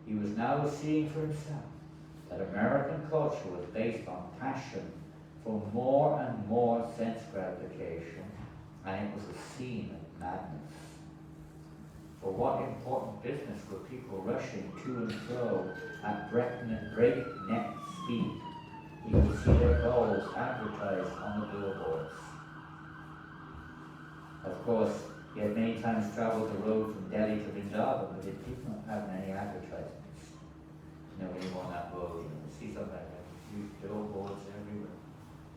He was now seeing for himself that American culture was based on passion for more and more sense gratification, and it was a scene of madness. For what important business were people rushing to and fro at breakneck speed? He could see their goals advertised on the billboards. Of course, he had many times traveled the road from Delhi to Vrindavan, but it did not have many advertisements. When you go on that road, you see something like that, huge billboards everywhere.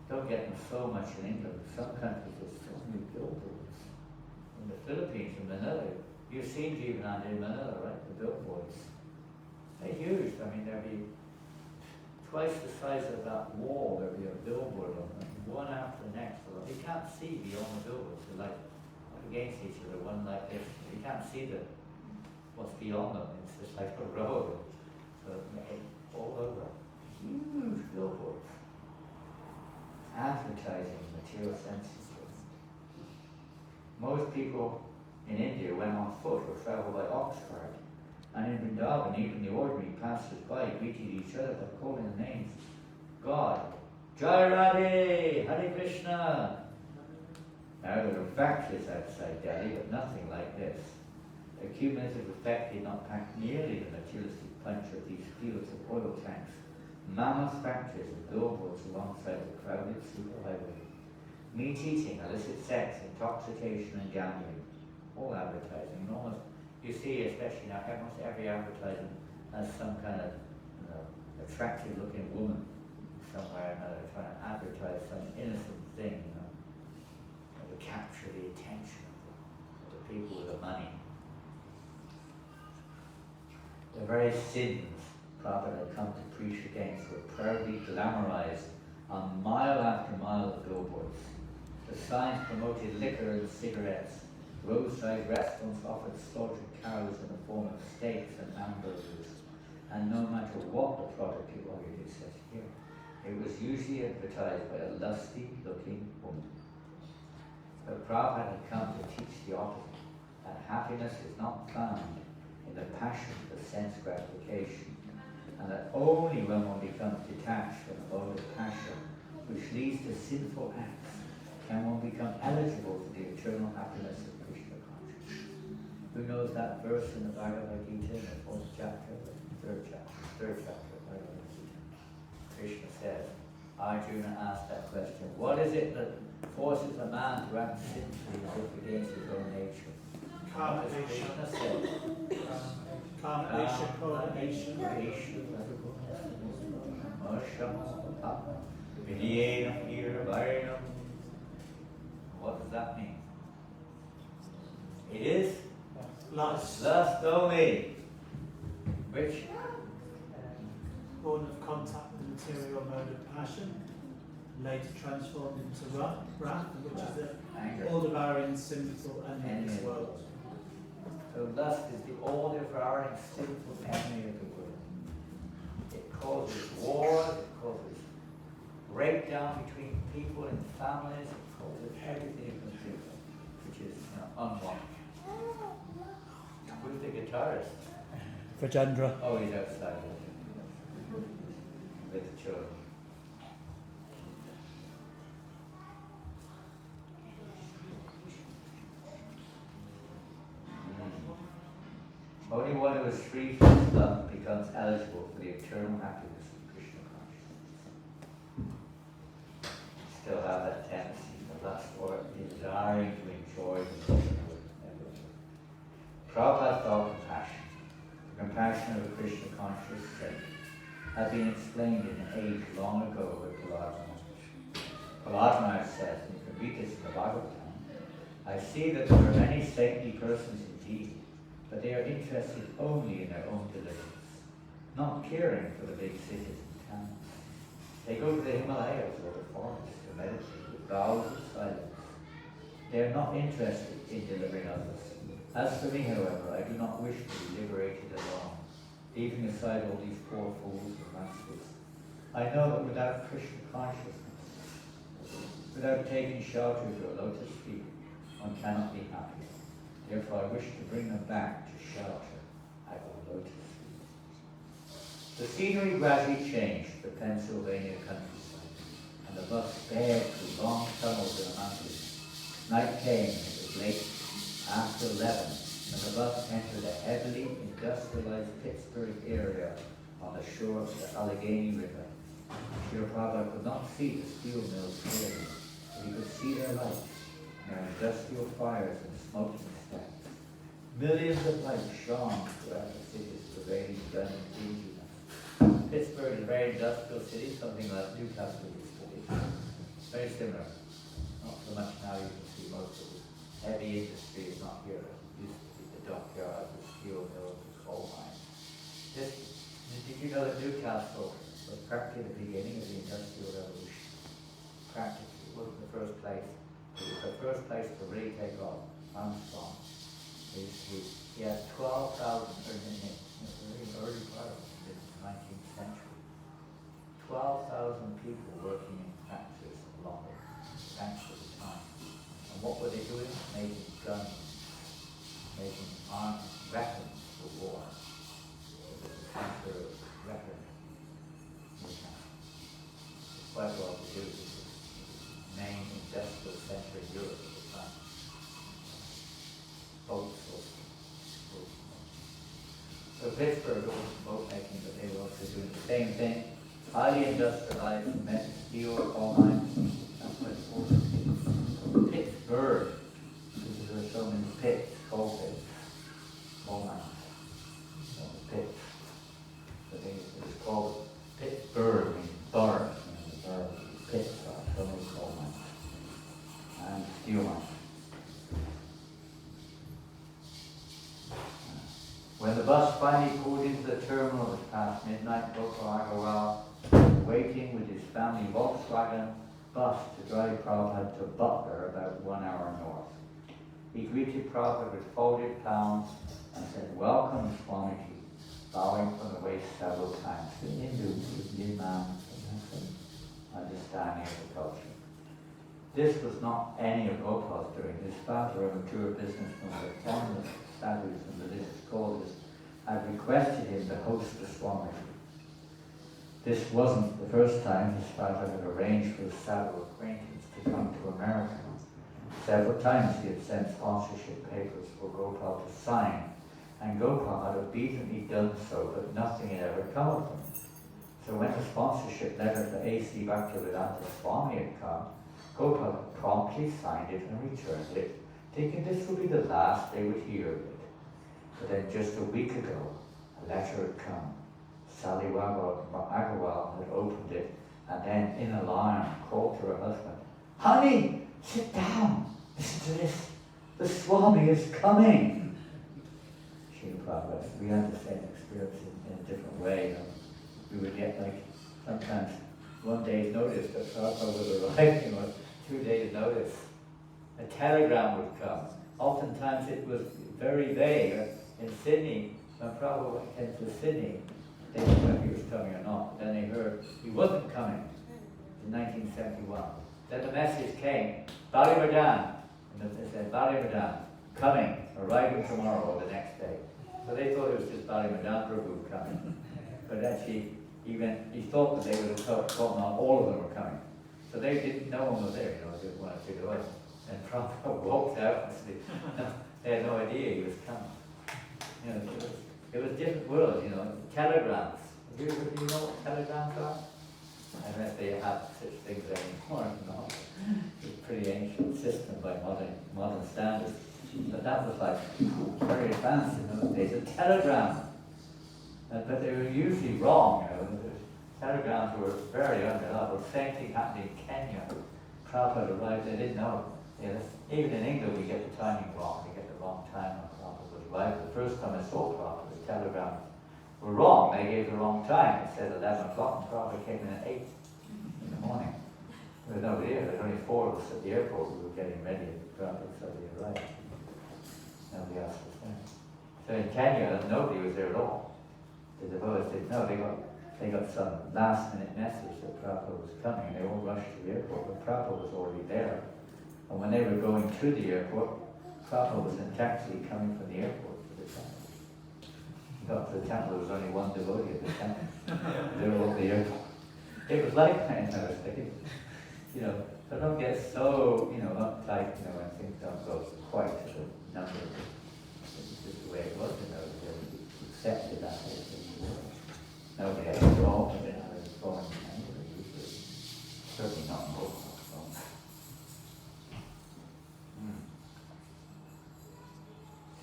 Don't get them so much in England. Some countries there's so many billboards. In the Philippines, in Manila, you've seen even in Manila, right? The billboards. They're huge. I mean, there'll be twice the size of that wall. There'll be a billboard on them, one after the next. You can't see beyond the billboards. They're like against each other, one like this. You can't see what's beyond them. It's just like a road. So all over. Huge billboards. Advertising material senses. Most people in India went on foot or travelled by ox cart. And in Vrindavan, even the ordinary passers-by greeted each other by calling the names God, Jai Radhe, Hare Krishna. Now there were factories outside Delhi, but nothing like this. The cumulative effect did not pack nearly the materialistic punch of these fields of oil tanks, mammoth factories and billboards alongside the crowded superhighway. Meat eating, illicit sex, intoxication and gambling. All advertising. Almost, you see, especially now, almost every advertisement has some kind of attractive looking woman somewhere or another trying to advertise some innocent thing, to capture the attention of the people with the money. The very sins Prabhupada had come to preach against were proudly glamorized on mile after mile of billboards. The signs promoted liquor and cigarettes. Roadside restaurants offered slaughtered cows in the form of steaks and hamburgers. And no matter what the product it was, it says here, it was usually advertised by a lusty-looking woman. But Prabhupada had come to teach the opposite, that happiness is not found in the passion for sense gratification, and that only when one becomes detached from the mode of passion, which leads to sinful acts, can one become eligible for the eternal happiness of Krishna consciousness. Who knows that verse in the Bhagavad Gita in the 4th chapter, third chapter of Bhagavad Gita? Krishna says, Arjuna asked that question, what is it that forces a man to act sinfully as if against his own nature? Karma As Krishna Desha. said, Karma Desha, Kona Desha. What does that mean? It is Lust. lust only, which Born of contact with the material mode of passion, later transformed into wrath, which is the anger. all-devouring, sinful enemy of this world. So lust is the all-devouring sinful enemy of the world. It causes wars, it causes breakdown between people and families, it causes everything you can think of, which is unwanted. Who's the guitarist? Rajendra. Oh, he's outside with the children. Only one who is free from this love becomes eligible for the eternal happiness of Krishna consciousness. Still have that tendency, the lust or desiring to enjoy the Prabhupada thought compassion. The compassion of the Krishna consciousness had been explained in an age long ago with Prabhupada Maharaj says, and you can read this in the Bhagavatam, I see that there are many saintly persons indeed, but they are interested only in their own deliverance, not caring for the big cities and towns. They go to the Himalayas or the forests to meditate with vows of silence. They are not interested in delivering others. As for me, however, I do not wish to be liberated alone, leaving aside all these poor fools and masters. I know that without Krishna consciousness, without taking shelter to a lotus feet, one cannot be happy. Therefore, I wish to bring them back to shelter at the lotus feet. The scenery gradually changed the Pennsylvania countryside, and the bus sped through long tunnels in the mountains. Night came, and it was late, after 11, and the bus entered a heavily industrialized Pittsburgh area on the shore of the Allegheny River. Srila Prabhupada could not see the steel mills clearly, but he could see their lights, and their industrial fires and smoking stacks. Millions of lights shone throughout the city's prevailing blending dinginess. Pittsburgh is a very industrial city, something like Newcastle used to be. Very similar. Not so much now, you can see most of the heavy industry is not here. It used to be the dockyard, the steel mills, the coal mines. Did you know that Newcastle was practically the beginning of the Industrial Revolution? Practically, it was the first place. It was the first place to really take off. Armstrong. He had 12,000 in the early part of the 19th century. 12,000 people working in factories along the banks at the time. And what were they doing? Making guns, making arms, weapons for war. It was a center of weapons. It's quite well to do. It was the main industrial center in Europe at the time. Boats also. So Pittsburgh was boat making, but they were also doing the same thing. Highly industrialized, cement, steel, coal mines. That's what it's called. Pittsburgh, because there were so many pits, coal pits, coal mines. So the pits. So they, it was called Pittsburgh, means borough. The borough, pits are so many coal mines. And steel mines. When the bus finally pulled into the terminal, it was past midnight. Gopal Agarwal waiting with his family Volkswagen bus to drive Prabhupada to Butler, about 1 hour north. He greeted Prabhupada with folded palms and said, "Welcome, Swamiji," bowing from the waist several times. The Indian man understanding of the culture. This was not any of Gopal's doing. His father, a mature businessman with fondness for sadhus and religious causes, had requested him to host the Swamiji. This wasn't the first time his father had arranged for a sadhu acquaintance to come to America. Several times he had sent sponsorship papers for Gopal to sign, and Gopal had obediently done so, but nothing had ever come of them. So when the sponsorship letter for A.C. Bhaktivedanta Swami had come, Gopal promptly signed it and returned it, thinking this would be the last they would hear of it. But then just a week ago, a letter had come. Sally Agarwal had opened it and then, in alarm, called to her husband, "Honey, sit down, listen to this. The Swami is coming." Srila Prabhupada, we had the same experience in a different way. We would get sometimes 1 day's notice that Prabhupada was arriving, or 2 days' notice. A telegram would come. Oftentimes it was very vague. In Sydney, when Prabhupada came to Sydney, they didn't know if he was coming or not. Then they heard he wasn't coming in 1971. Then the message came, "Bali Madan," and they said, "Bali Madan, coming, arriving tomorrow or the next day." So they thought it was just Bali Madan Prabhu coming. But actually, he thought that they would have thought not all of them were coming. So they didn't, no one was there, just wanted to figure out. And Prabhupada walked out and said, they had no idea he was coming. It was a different world, telegrams. Do you know what telegrams are? Unless they have such things anymore, no. It's a pretty ancient system by modern standards. But that was very advanced in those days. A telegram. But they were usually wrong, The telegrams were very unreliable. Same thing happened in Kenya. Prabhupada arrived, they didn't know. Even in England we get the timing wrong. We get the wrong time when Prabhupada was arrived. The first time I saw Prabhupada, the telegrams were wrong. They gave the wrong time. It said 11 o'clock and Prabhupada came in at 8 in the morning. There was nobody there. There were only 4 of us at the airport. We were getting ready and Prabhupada suddenly arrived. Nobody else was there. So in Kenya, nobody was there at all. The devotees didn't know. They got some last minute message that Prabhupada was coming and they all rushed to the airport, but Prabhupada was already there. And when they were going to the airport, Prabhupada was in taxi coming from the airport to the temple. He got to the temple, there was only one devotee at the temple. They were all at the airport. It was like that in those days. So don't get so, uptight, when things don't go quite to the number. It's just the way it was in those days. We accepted that whole thing. Nobody had a problem with it. I was going anywhere usually. Certainly not in Gopal's phone.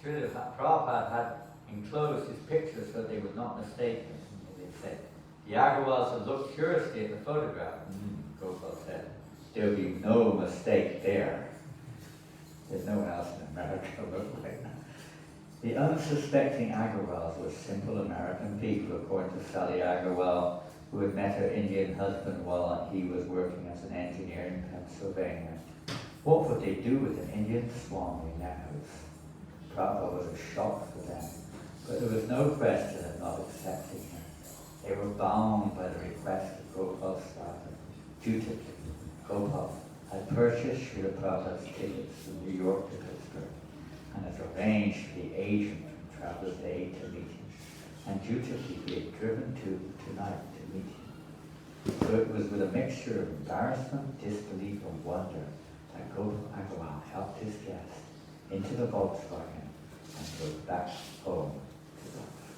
Srila Prabhupada had enclosed his pictures so they would not mistake him. They said, the Agarwals had looked curiously at the photograph. Gopal said, "There'll be no mistake there. There's no one else in America who looked like that." The unsuspecting Agarwals were simple American people, according to Sally Agarwal, who had met her Indian husband while he was working as an engineer in Pennsylvania. What would they do with an Indian Swami in their house? Prabhupada was a shock for them, but there was no question of not accepting him. They were bound by the request of Gopal's father. Dutifully, Gopal had purchased Srila Prabhupada's tickets from New York to Pittsburgh and had arranged for the agent from Travelers Aid to meet him. And dutifully he had driven tonight to meet him. So it was with a mixture of embarrassment, disbelief, and wonder that Gopal Agarwal helped his guest into the Volkswagen and drove back home to Butler.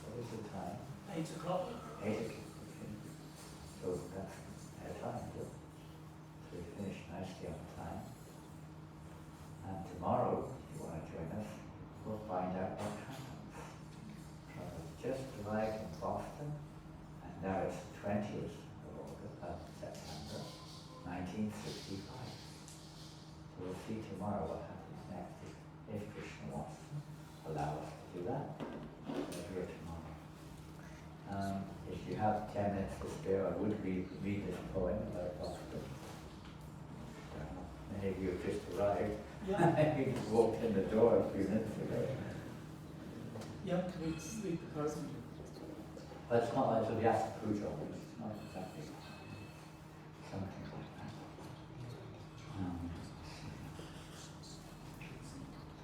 What was the time? 8 o'clock. 8 o'clock. So that's our time, too. So we finished nicely on time. And tomorrow, if you want to join us, we'll find out what happens. Prabhupada just arrived in Boston, and now it's the 20th of September, 1965. So we'll see tomorrow what happens next, if Krishna wants to allow us to do that. Here tomorrow. If you have 10 minutes to spare, I would read this poem about Boston. Many of you have just arrived. Yeah. You just walked in the door a few minutes ago. Yeah, can we speak the person? But it's not like the Vyasa Puja, it's not exactly something like that.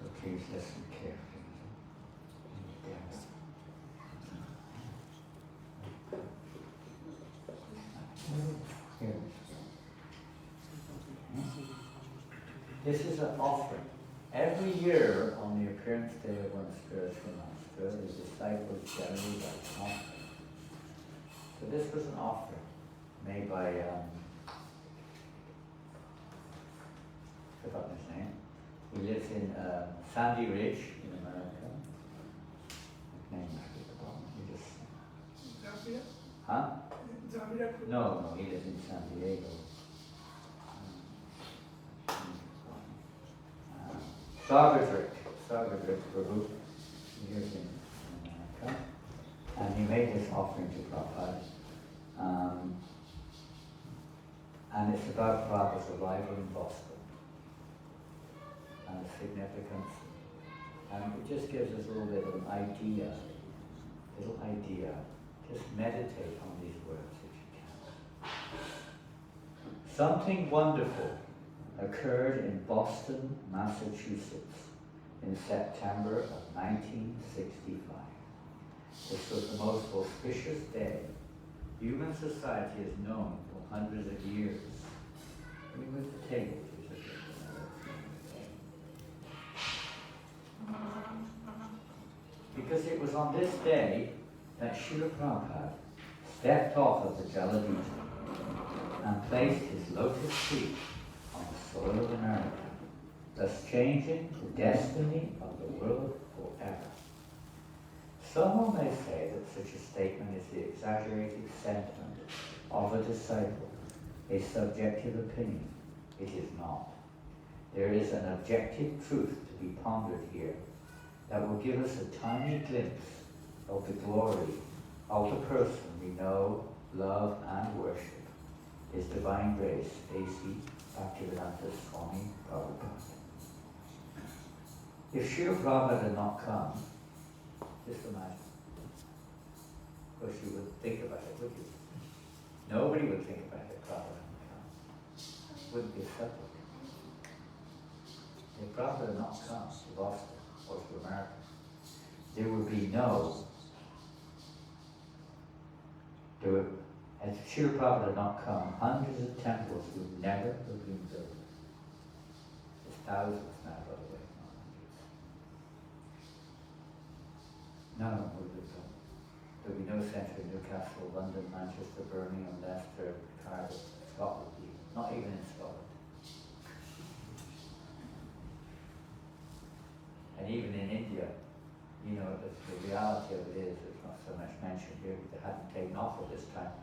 So please listen carefully. Here. This is an offering. Every year on the appearance day of one spiritual master, the disciples generally write an offering. So this was an offering made by, forgotten his name. He lives in Sandy Ridge in America. His name must be forgotten. He just, huh? No, he lives in San Diego. Sarvadrik Prabhu, he lives in America. And he made this offering to Prabhupada. And it's about Prabhupada's arrival in Boston and the significance. And it just gives us a little bit of an idea. Just meditate on these words if you can. Something wonderful occurred in Boston, Massachusetts in September of 1965. This was the most auspicious day human society has known for hundreds of years. We move the table, please. Because it was on this day that Srila Prabhupada stepped off of the Jaladita and placed his lotus feet on the soil of America, thus changing the destiny of the world forever. Someone may say that such a statement is the exaggerated sentiment of a disciple, a subjective opinion. It is not. There is an objective truth to be pondered here that will give us a tiny glimpse of the glory of the person we know, love, and worship. His Divine Grace, A.C. Bhaktivedanta Swami Prabhupada. If Srila Prabhupada had not come, just imagine. Of course you would think about it, would you? Nobody would think about it if Prabhupada hadn't come. Wouldn't be a subject. If Prabhupada had not come to Boston or to America, there would be as Srila Prabhupada had not come, hundreds of temples would never have been built. There's thousands now, by the way, not hundreds. None of them would be built. There would be no centre in Newcastle, London, Manchester, Birmingham, Leicester, Cardiff, Scotland, not even in Scotland. And even in India, you know, the reality of it is, it's not so much mentioned here because it hadn't taken off at this time,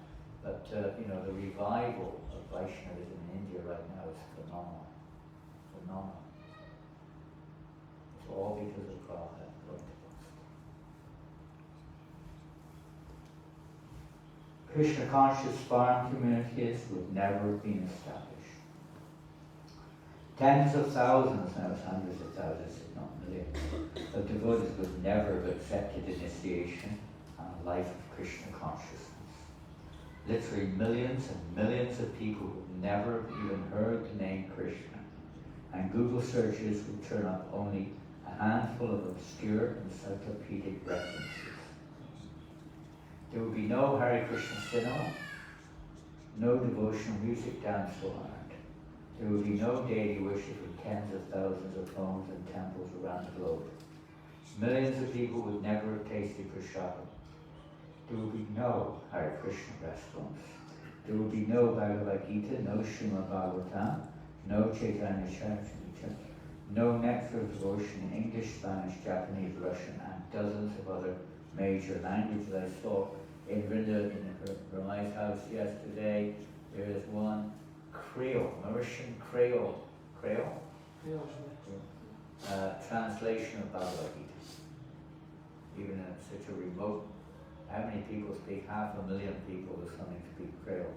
but you know, the revival of Vaishnavism in India right now is phenomenal. Phenomenal. It's all because of Prabhupada going to Boston. Krishna conscious farm communities would never have been established. Tens of thousands, now it's hundreds of thousands, if not millions, of devotees would never have accepted initiation and a life of Krishna consciousness. Literally millions and millions of people would never have even heard the name Krishna, and Google searches would turn up only a handful of obscure encyclopedic references. There would be no Hare Krishna cinema, no devotional music dance or art. There would be no daily worship in tens of thousands of homes and temples around the globe. Millions of people would never have tasted prasadam. There would be no Hare Krishna restaurants. There would be no Bhagavad Gita, no Srimad Bhagavatam, no Chaitanya Charitamrita, no nectar of devotion in English, Spanish, Japanese, Russian, and dozens of other major languages. I saw in Rinda, in her Ramai's house yesterday, there is one Creole, Mauritian Creole, translation of Bhagavad Gita. even in such a remote, how many people speak? 500,000 people or something speak Creole.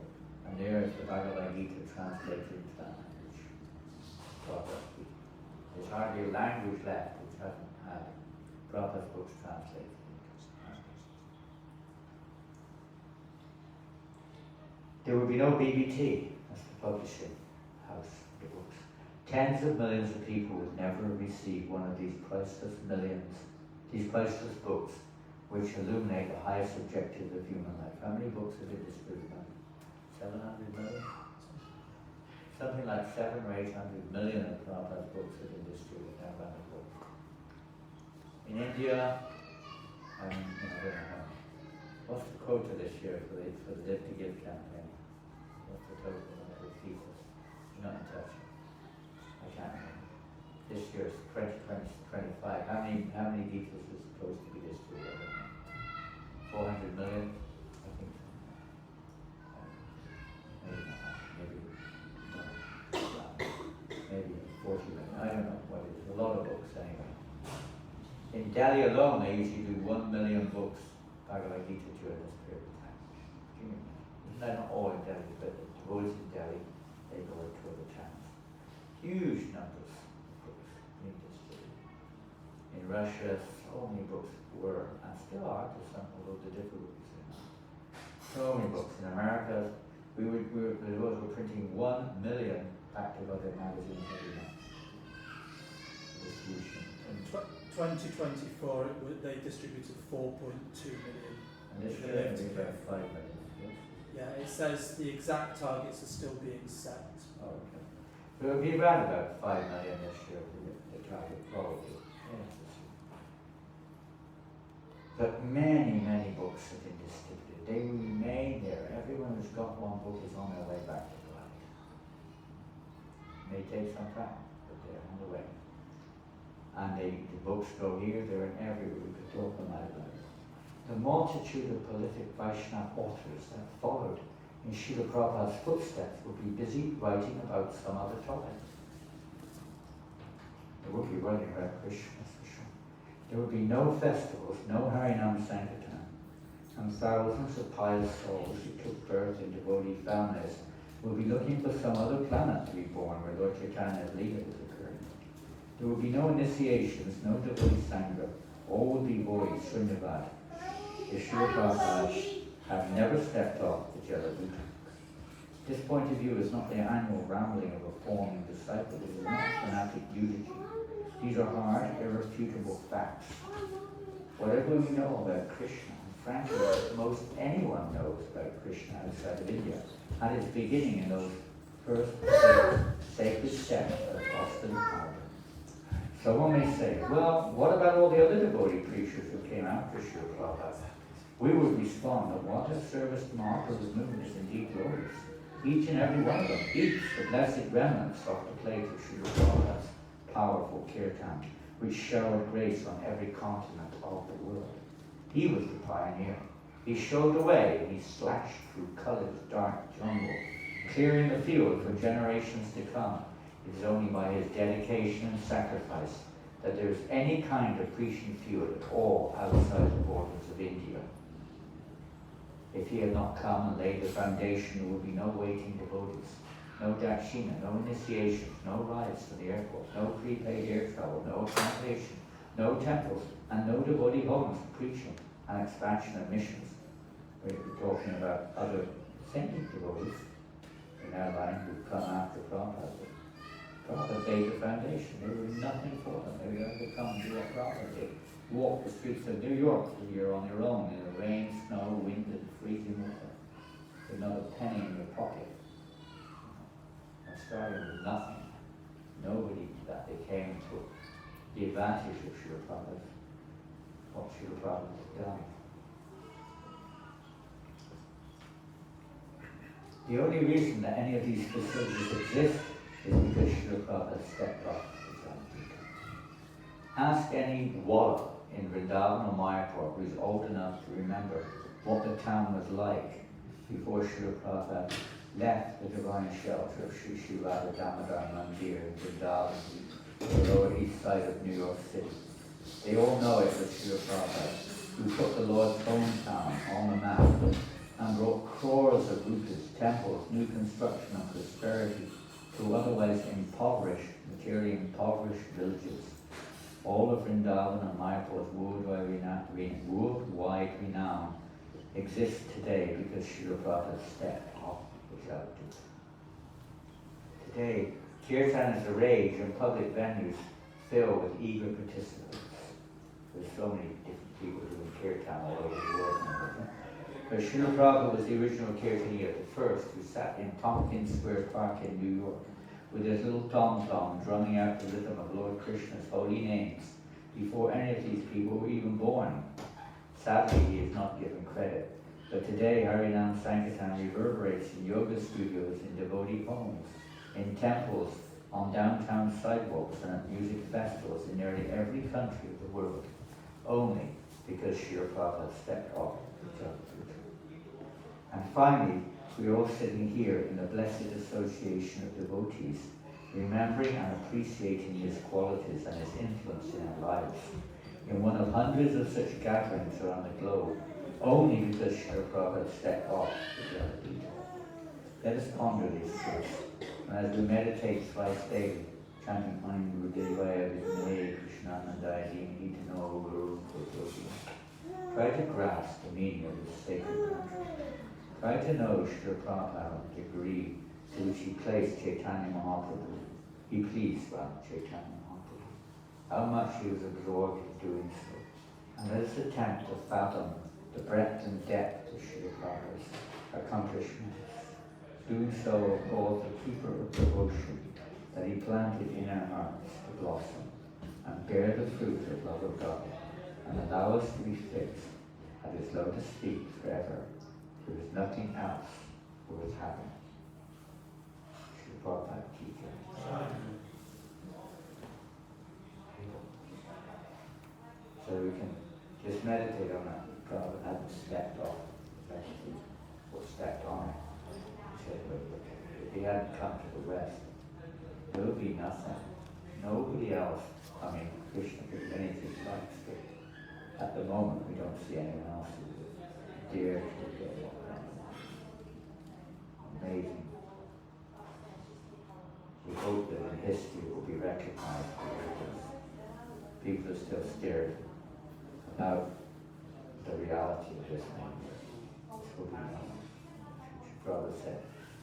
And there is the Bhagavad Gita translated into that language. There's hardly a language left which hasn't had Prabhupada's books translated. There will be no BBT, that's the publishing house of the books. Tens of millions of people would never receive one of these priceless books which illuminate the highest objective of human life. How many books have been distributed? 700 million? Something like 700 or 800 million of Prabhupada's books have been distributed now around the world. In India, I don't know. What's the quota this year for the Live to Give campaign? What's the total number of people? You're not in touch. I can't remember. This year is 2025. How many details is supposed to be distributed? 400 million? I think so. Maybe not. Maybe 40 million. I don't know what it is. A lot of books anyway. In Delhi alone, they usually do 1 million books Bhagavad Gita during this period of time. They're not all in Delhi, but the devotees in Delhi, they go to other towns. Huge numbers of books being distributed. In Russia, so many books were, and still are to some, although the difficulties are not. So many books. In America, the devotees were printing 1 million Bhaktivedanta magazines every month. Distribution. In 2024, they distributed 4.2 million. And this year, it'll be about 5 million. Yes? Yeah, it says the exact targets are still being set. Oh, okay. So it'll be around about 5 million this year, the target, probably. Yes. But many, many books have been distributed. They remain there. Everyone who's got one book is on their way back to God. It may take some time, but they're on the way. And the books go here, there, and everywhere. We could talk all night about it. The multitude of prolific Vaishnava authors that followed in Srila Prabhupada's footsteps will be busy writing about some other topic. They will be writing about Krishna, that's for sure. There will be no festivals, no Harinam Sankirtan, and thousands of pious souls who took birth in devotee families will be looking for some other planet to be born where Lord Chaitanya's Leela was occurring. There will be no initiations, no devotee sangha, all will be void, Srinivada. The Srila Prabhupada have never stepped off the Jalabuta. This point of view is not the annual rambling of a forming disciple, it is not fanatic eulogy. These are hard, irrefutable facts. Whatever we know about Krishna, and frankly, most anyone knows about Krishna outside of India, had its beginning in those first sacred steps of Austin Harbour. Someone may say, well, what about all the other devotee preachers who came after Srila Prabhupada? We would respond that what has service to Mahaprabhu's movement is indeed glorious. Each and every one of them, each the blessed remnants of the plate of Srila Prabhupada's powerful kirtan, which showered grace on every continent of the world. He was the pioneer. He showed the way, and he slashed through Kali's dark jungle, clearing the field for generations to come. It is only by his dedication and sacrifice that there is any kind of preaching field at all outside the borders of India. If he had not come and laid the foundation, there would be no waiting devotees, no dakshina, no initiations, no rides to the airport, no prepaid air travel, no accommodation, no temples, and no devotee homes for preaching and expansion of missions. We're talking about other saintly devotees in our line who've come after Prabhupada. Prabhupada laid the foundation. There was nothing for them. They were going to come and do what Prabhupada did. Walk the streets of New York till you're on your own in the rain, snow, wind, and freezing water. With not a penny in your pocket. And starting with nothing. Nobody that they came to the advantage of Srila Prabhupada, what Srila Prabhupada had done. The only reason that any of these facilities exist is because Srila Prabhupada stepped off the Jalabuta. Ask any Walla in Vrindavan or Mayapur who is old enough to remember what the town was like before Srila Prabhupada left the divine shelter of Sri Sri Radha Damodar Mandir in Vrindavan, the lower east side of New York City. They all know it was Srila Prabhupada the Lord's hometown on the map and brought crores of rupees, temples, new construction and prosperity to otherwise impoverished, materially impoverished villages. All of Vrindavan and Mayapur's worldwide renown exists today because Srila Prabhupada stepped off without it. Today, kirtan is a rage and public venues fill with eager participants. There's so many different people doing kirtan all over the world now. But Srila Prabhupada was the original kirtanier, the first who sat in Tompkins Square Park in New York with his little tom-tom drumming out the rhythm of Lord Krishna's holy names before any of these people were even born. Sadly, he is not given credit. But today, Harinam Sankirtan reverberates in yoga studios, in devotee homes, in temples, on downtown sidewalks, and at music festivals in nearly every country of the world, only because Srila Prabhupada stepped off the job. And finally, we are all sitting here in the blessed association of devotees, remembering and appreciating his qualities and his influence in our lives, in one of hundreds of such gatherings around the globe, only because Srila Prabhupada stepped off the job. Let us ponder these truths, and as we meditate thrice daily, chanting Om Gurudevaya Vishnu Krishnananda Hito Guru Kotoki, try to grasp the meaning of this sacred mantra. Try to know Srila Prabhupada, the degree to which he placed Chaitanya Mahaprabhu. He pleased Chaitanya Mahaprabhu. How much he was absorbed in doing so. And let us attempt to fathom the breadth and depth of Srila Prabhupada's accomplishments. Do so called the keeper of devotion that he planted in our hearts to blossom and bear the fruit of love of God, and allow us to be fixed at his lotus feet forever. There is nothing else worth having. Srila Prabhupada ki jai. So we can just meditate on that. Prabhupada hadn't stepped off the West or stepped on it. He said, if he hadn't come to the West, there would be nothing. Nobody else, Krishna could do anything like it. At the moment, we don't see anyone else who would dare to do that. Amazing. We hope that in history it will be recognized because people are still scared about the reality of this thing. This will be known. Prabhupada said,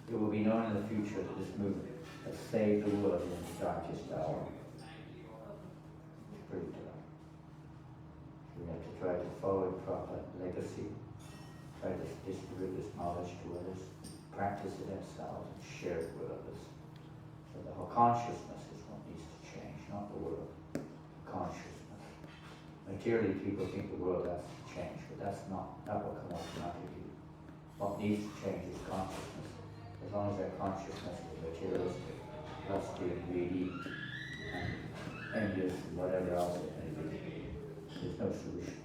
it will be known in the future that this movement has saved the world in its darkest hour. It's pretty dark. We have to try to follow Prabhupada's legacy, try to distribute this knowledge to others, practice it ourselves, and share it with others. So the whole consciousness is what needs to change, not the world. Consciousness. Materially, people think the world has to change, but that will come automatically. What needs to change is consciousness. As long as our consciousness is materialistic, lusty and greedy, and envious and whatever else it may be, there's no solution.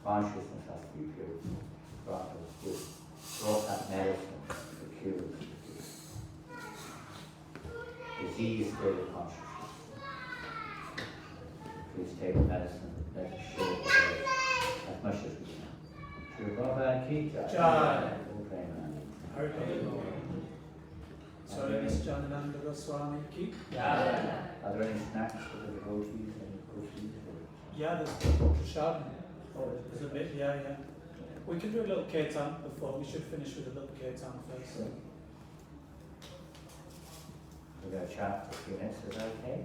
Consciousness has to be pure. Prabhupada brought that medicine for cures. Disease state of consciousness. Please take medicine, let us share it with others as much as we can. Srila Prabhupada ki jai. So, Miss Janānanda Goswami ki. Are there any snacks for the devotees? Yeah, there's prasad. There's a bit, yeah. We can do a little kirtan before. We should finish with a little kirtan first. We're going to chat for a few minutes, is that okay?